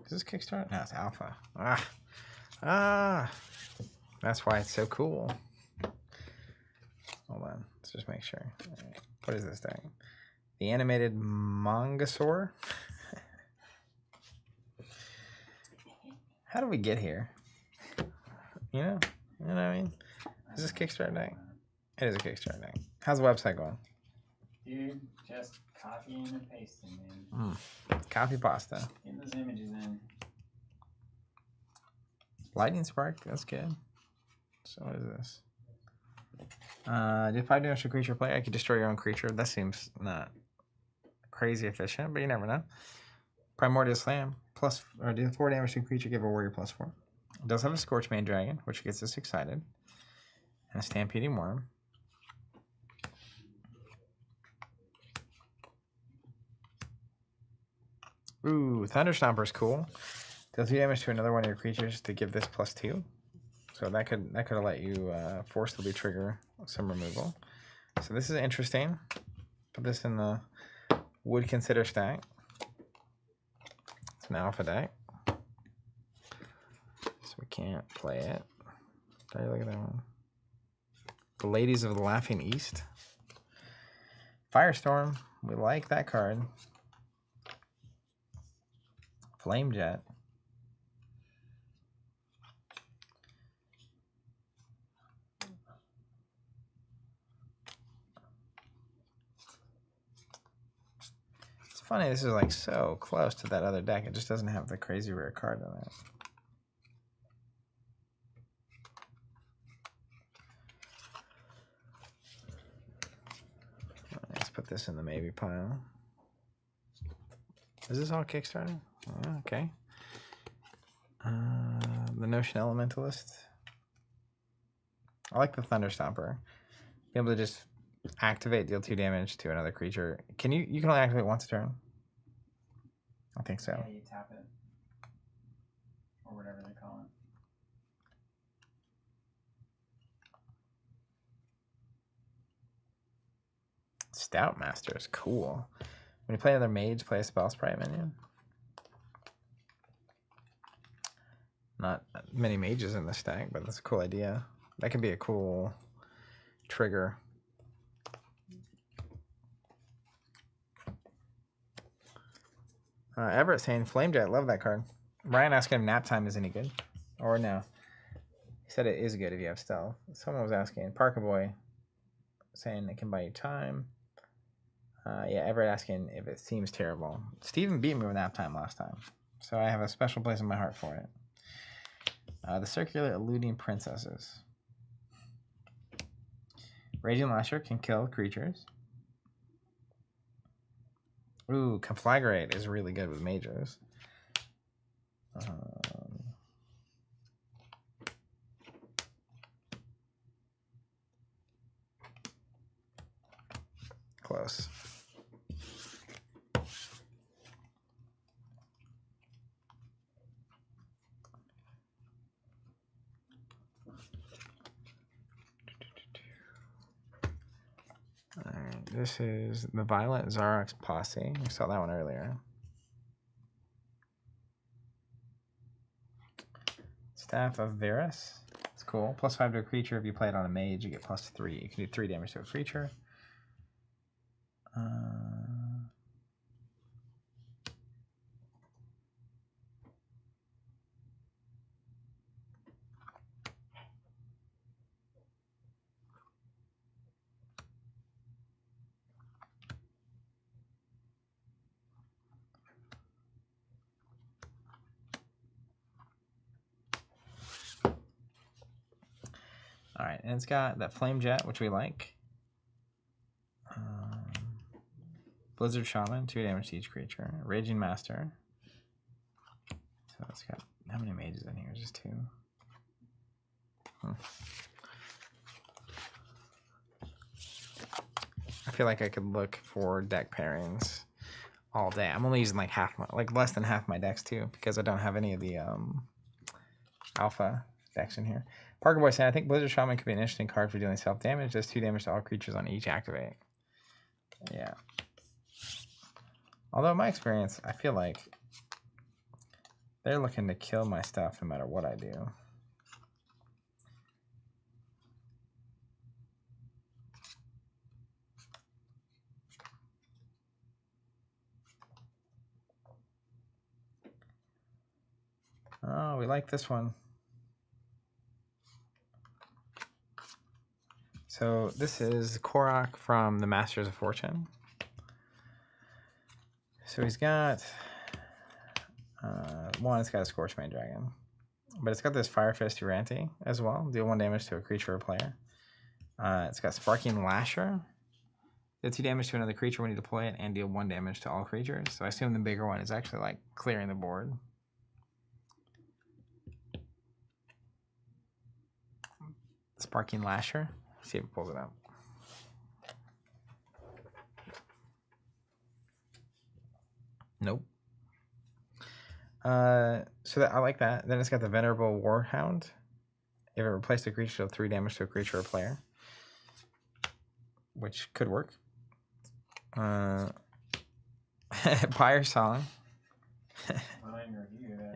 Is this Kickstarter? No, it's Alpha. That's why it's so cool. Hold on, let's just make sure. Right. What is this thing? The Animated Mangasaur? How do we get here? You know what I mean? Is this Kickstarter deck? It is a Kickstarter deck. How's the website going? Dude, just copying and pasting, man. Copy pasta. Get those images in. Lightning Spark, that's good. So what is this? Do 5 damage to creature player. I could destroy your own creature. That seems not crazy efficient, but you never know. Primordial Slam, do 4 damage to creature, give a warrior +4. It does have a Scorchmane Dragon, which gets us excited. And a Stampeding Worm. Ooh, Thunderstomper's cool. Deal 2 damage to another one of your creatures to give this +2. So that could have let you forcibly trigger some removal. So this is interesting. Put this in the would consider stack. It's an alpha deck. So we can't play it. Look at that one. The Ladies of the Laughing East. Firestorm. We like that card. Flame Jet. funny, this is like so close to that other deck. It just doesn't have the crazy rare card on it. Let's put this in the maybe pile. Is this all Kickstarter? Oh, okay. The Notion Elementalist. I like the Thunder Stomper. Be able to just activate, deal 2 damage to another creature. Can you can only activate once a turn? I think so. Yeah, you tap it. Or whatever they call it. Stout Master is cool. When you play another mage, play a spell sprite minion. Not many mages in this stack, but that's a cool idea. That could be a cool trigger. Everett saying Flamejet, love that card. Ryan asking if Nap Time is any good. Or no. He said it is good if you have stealth. Someone was asking. Parker Boy saying it can buy you time. Yeah, Everett asking if it seems terrible. Steven beat me with Nap Time last time, so I have a special place in my heart for it. The Circular Eluding Princesses. Raging Lasher can kill creatures. Ooh, Conflagrate is really good with mages. Close. Alright, this is the Violet Zarox Posse. We saw that one earlier. Staff of Varus. It's cool. +5 to a creature. If you play it on a mage, you get +3. You can do 3 damage to a creature. All right, and it's got that Flame Jet, which we like. Blizzard Shaman, 2 damage to each creature. Raging Master. So it's got, how many mages in here? Just 2. I feel like I could look for deck pairings all day. I'm only using like less than half my decks too, because I don't have any of the alpha decks in here. Parker Boy saying, I think Blizzard Shaman could be an interesting card for dealing self-damage. Does 2 damage to all creatures on each activate. Yeah. Although in my experience, I feel like they're looking to kill my stuff no matter what I do. Oh, we like this one. So this is Korok from the Masters of Fortune. So he's got one, it's got a Scorchmane Dragon, but it's got this Fire Fist Uranti as well. Deal 1 damage to a creature or player. It's got Sparking Lasher. Deal 2 damage to another creature when you deploy it, and deal 1 damage to all creatures. So I assume the bigger one is actually like clearing the board. Sparking Lasher. Let's see if it pulls it out. Nope. So that I like that. Then it's got the Venerable Warhound. If it replaced a creature, deal 3 damage to a creature or player, which could work. Pyre Song.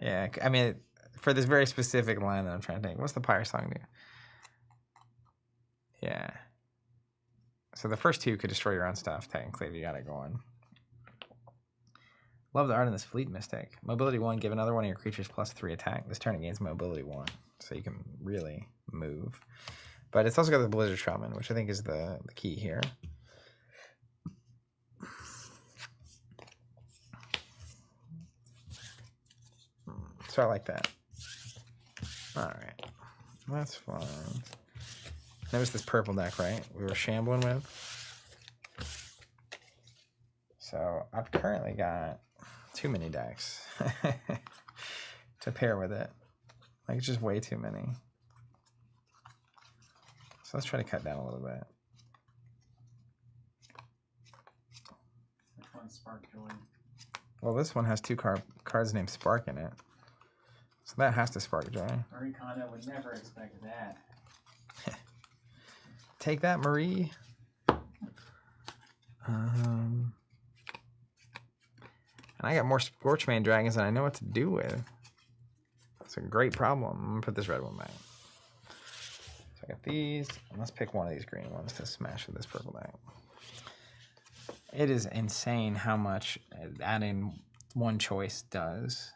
Yeah, I mean, for this very specific line that I'm trying to think, what's the Pyre Song do? Yeah. So the first 2 could destroy your own stuff, technically, if you got it going. Love the art in this Fleet Mystic. Mobility 1, give another one of your creatures +3 attack. This turn it gains Mobility 1, so you can really move. But it's also got the Blizzard Shaman, which I think is the key here. So I like that. All right, that's fine. That was this purple deck, right? We were shambling with. So I've currently got too many decks to pair with it. Like, it's just way too many. So let's try to cut down a little bit. Which one's Spark Joy? Well, this one has two cards named Spark in it. So that has to spark joy. Marie Kondo would never expect that. Take that, Marie. And I got more Scorchmane Dragons than I know what to do with. That's a great problem. I'm going to put this red one back. So I got these. And let's pick one of these green ones to smash with this purple deck. It is insane how much adding one choice does.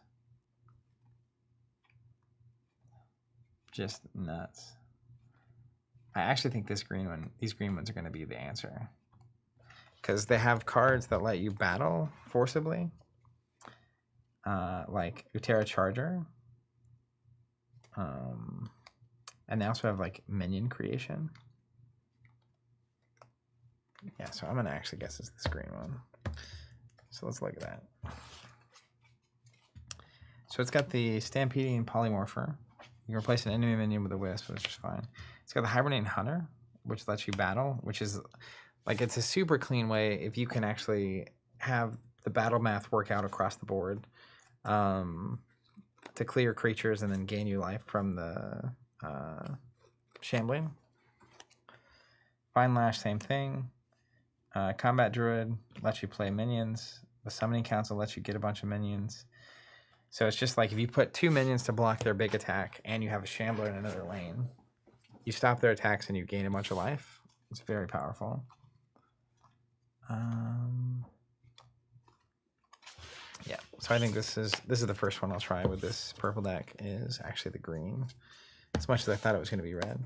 Just nuts. I actually think these green ones are going to be the answer. Because they have cards that let you battle forcibly. Like Utera Charger. And they also have like minion creation. Yeah, so I'm going to actually guess it's this green one. So let's look at that. So it's got the Stampeding Polymorpher. You can replace an enemy minion with a Wisp, which is fine. It's got the Hibernating Hunter, which lets you battle, which is like, it's a super clean way if you can actually have the battle math work out across the board to clear creatures and then gain you life from the shambling. Fine Lash, same thing. Combat Druid lets you play minions. The Summoning Council lets you get a bunch of minions. So it's just like if you put 2 minions to block their big attack and you have a Shambler in another lane, you stop their attacks and you gain a bunch of life. It's very powerful. Yeah, so I think this is the first one I'll try with this purple deck, is actually the green, as much as I thought it was going to be red.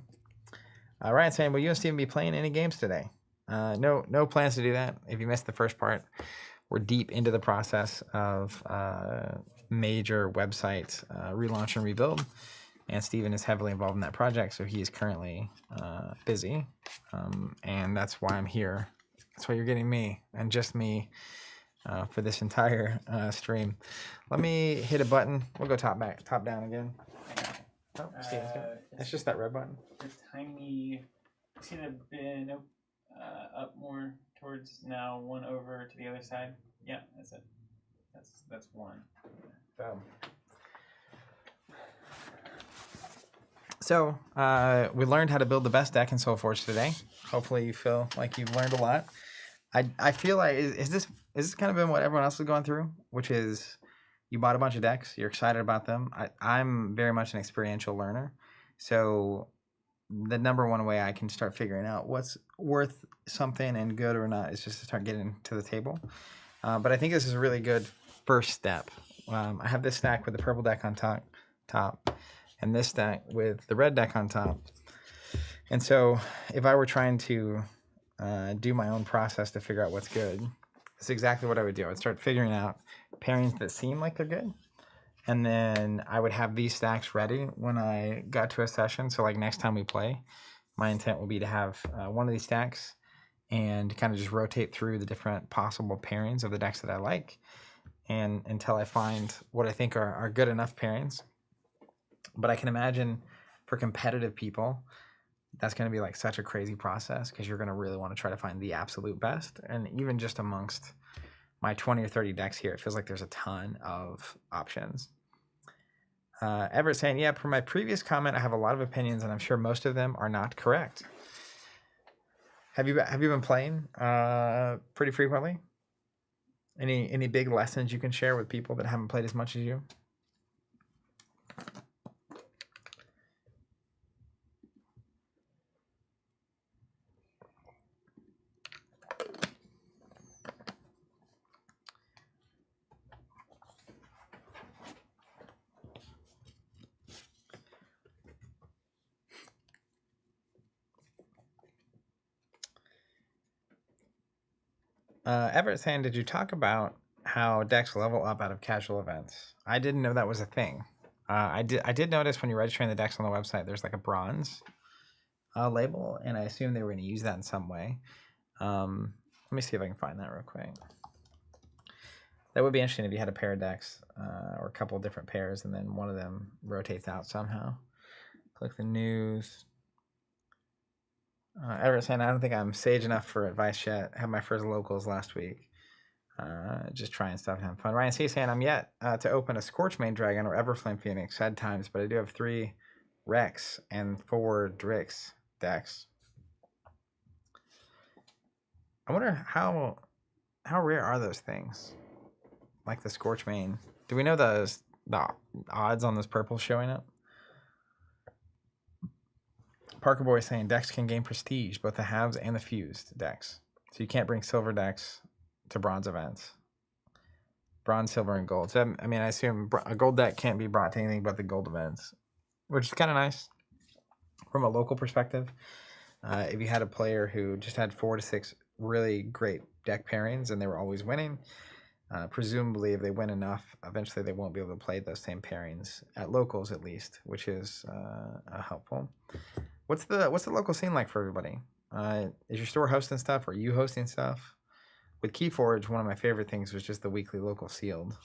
Ryan saying, will you and Steven be playing any games today? No plans to do that. If you missed the first part, we're deep into the process of major website relaunch and rebuild, and Steven is heavily involved in that project, so he is currently busy, and that's why I'm here. That's why you're getting me, and just me, for this entire stream. Let me hit a button. We'll go top down again. Oh, Steven's got it. It's just that red button. The tiny, see the nope, up more towards now, one over to the other side. Yeah, that's it. That's one. So we learned how to build the best deck in SolForge today. Hopefully you feel like you've learned a lot. I feel like is this kind of been what everyone else is going through, which is you bought a bunch of decks, you're excited about them. I'm very much an experiential learner, so the number one way I can start figuring out what's worth something and good or not is just to start getting to the table. But I think this is a really good first step. I have this stack with the purple deck on top, and this stack with the red deck on top. And so if I were trying to do my own process to figure out what's good, it's exactly what I would do. I would start figuring out pairings that seem like they're good. And then I would have these stacks ready when I got to a session. So like next time we play, my intent will be to have one of these stacks and kind of just rotate through the different possible pairings of the decks that I like, and until I find what I think are good enough pairings. But I can imagine for competitive people, that's going to be like such a crazy process, because you're going to really want to try to find the absolute best. And even just amongst my 20 or 30 decks here, it feels like there's a ton of options. Everett saying, yeah, per my previous comment, I have a lot of opinions, and I'm sure most of them are not correct. Have you been playing pretty frequently? Any big lessons you can share with people that haven't played as much as you? Everett saying, did you talk about how decks level up out of casual events? I didn't know that was a thing. I did notice when you're registering the decks on the website, there's like a bronze label, and I assume they were going to use that in some way. Let me see if I can find that real quick. That would be interesting if you had a pair of decks or a couple of different pairs, and then one of them rotates out somehow. Click the news. Everett saying, I don't think I'm sage enough for advice yet. I had my first locals last week. Just trying stuff and having fun. Ryan C saying, I'm yet to open a Scorchmane Dragon or Everflame Phoenix. Sad times, but I do have 3 Rex and 4 Drix decks. I wonder how rare are those things? Like the Scorchmane. Do we know the odds on this purple showing up? Parker Boy saying decks can gain prestige, both the halves and the fused decks. So you can't bring silver decks to bronze events. Bronze, silver, and gold. So, I mean, I assume a gold deck can't be brought to anything but the gold events, which is kind of nice from a local perspective. If you had a player who just had 4 to 6 really great deck pairings and they were always winning, presumably if they win enough, eventually they won't be able to play those same pairings at locals at least, which is helpful. What's the local scene like for everybody? Is your store hosting stuff? Are you hosting stuff? With Keyforge, one of my favorite things was just the weekly local sealed.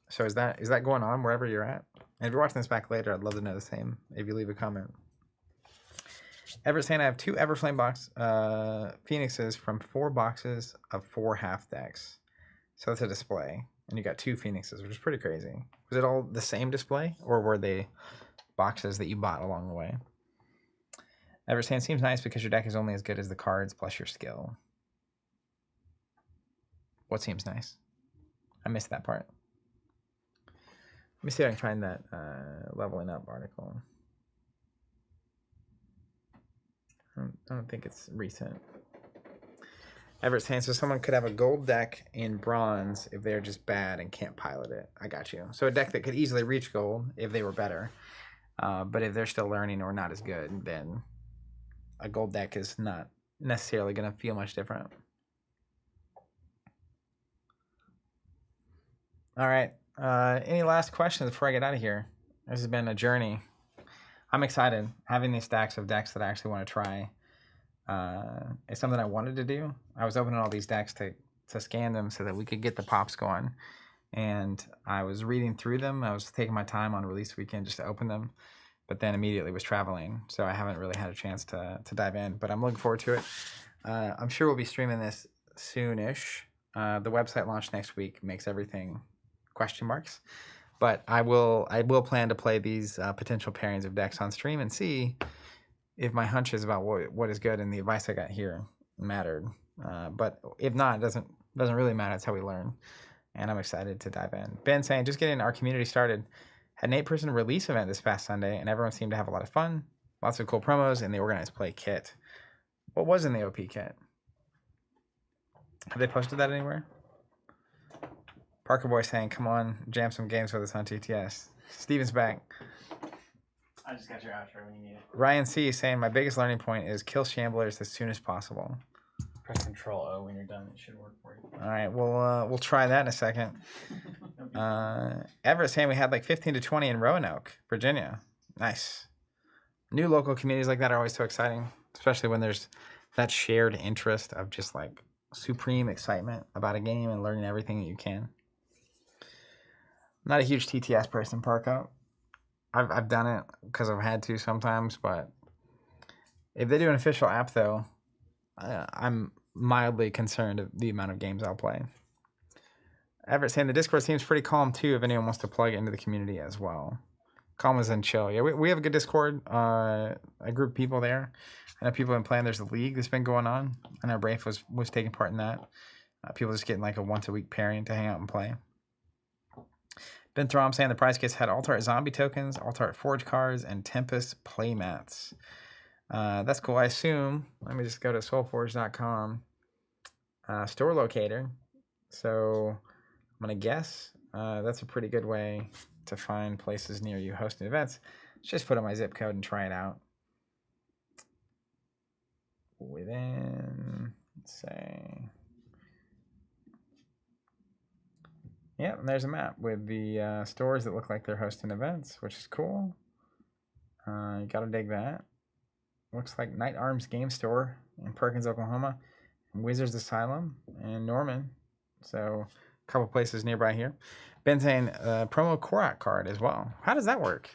So is that going on wherever you're at? And if you're watching this back later, I'd love to know the same if you leave a comment. Everett saying I have 2 Everflame box Phoenixes from 4 boxes of 4 half decks. So it's a display, and you got 2 Phoenixes, which is pretty crazy. Was it all the same display, or were they boxes that you bought along the way? Everett saying seems nice because your deck is only as good as the cards plus your skill. What seems nice? I missed that part. Let me see if I can find that leveling up article. I don't think it's recent. Everett saying, so someone could have a gold deck in bronze if they're just bad and can't pilot it. I got you. So a deck that could easily reach gold if they were better. But if they're still learning or not as good, then a gold deck is not necessarily going to feel much different. All right. Any last questions before I get out of here? This has been a journey. I'm excited. Having these stacks of decks that I actually want to try is something I wanted to do. I was opening all these decks to scan them so that we could get the pops going. And I was reading through them. I was taking my time on release weekend just to open them, but then immediately was traveling. So I haven't really had a chance to dive in, but I'm looking forward to it. I'm sure we'll be streaming this soonish. The website launch next week makes everything question marks, but I will plan to play these potential pairings of decks on stream and see if my hunches about what is good and the advice I got here mattered. But if not, it doesn't really matter. It's how we learn, and I'm excited to dive in. Ben saying, just getting our community started. Had an 8-person release event this past Sunday, and everyone seemed to have a lot of fun. Lots of cool promos, and the organized play kit. What was in the OP kit? Have they posted that anywhere? Parker Boy saying, come on, jam some games with us on TTS. Steven's back. I just got your outro when you need it. Ryan C saying, my biggest learning point is kill shamblers as soon as possible. Press Control O when you're done. It should work for you. All right, we'll try that in a second. Everett saying we had like 15 to 20 in Roanoke, Virginia. Nice. New local communities like that are always so exciting, especially when there's that shared interest of just like supreme excitement about a game and learning everything that you can. I'm not a huge TTS person, Parko. I've done it because I've had to sometimes, but if they do an official app though, I'm mildly concerned of the amount of games I'll play. Everett saying the Discord seems pretty calm too if anyone wants to plug into the community as well. Calm as in chill. Yeah, we have a good Discord, a group of people there. I know people have been playing. There's a league that's been going on. I know Brafe was taking part in that. People just getting like a once-a-week pairing to hang out and play. Ben Throm saying the prize kits had Alt-Art Zombie tokens, Alt-Art Forge cards, and Tempest playmats. That's cool. I assume, let me just go to soulforge.com store locator. So I'm going to guess that's a pretty good way to find places near you hosting events. Let's just put in my zip code and try it out. Within, let's say, Yeah, and there's a map with the stores that look like they're hosting events, which is cool. You gotta dig that. Looks like Night Arms Game Store in Perkins, Oklahoma, Wizards Asylum in Norman. So a couple places nearby here. Ben saying promo Korak card as well. How does that work?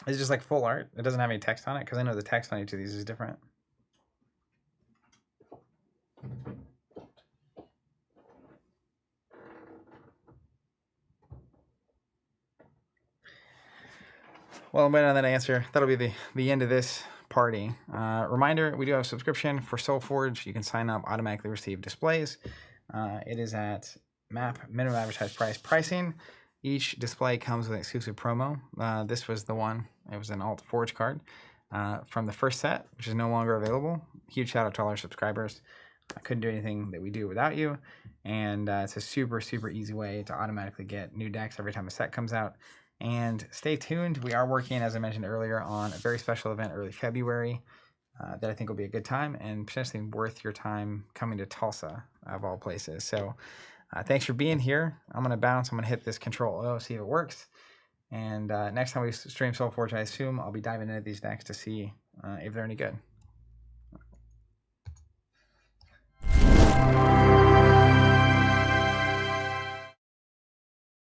Is it just like full art? It doesn't have any text on it? Because I know the text on each of these is different. Well, I'm waiting on that answer. That'll be the end of this party. Reminder, we do have a subscription for SolForge. You can sign up, automatically receive displays. It is at map minimum advertised price pricing. Each display comes with an exclusive promo. This was the one. It was an Alt Forge card from the first set, which is no longer available. Huge shout out to all our subscribers. I couldn't do anything that we do without you. And it's a super, super easy way to automatically get new decks every time a set comes out. And stay tuned. We are working, as I mentioned earlier, on a very special event early February that I think will be a good time and potentially worth your time coming to Tulsa, of all places. So thanks for being here. I'm going to bounce. I'm going to hit this Control-O, see if it works. And next time we stream SolForge, I assume I'll be diving into these decks to see if they're any good.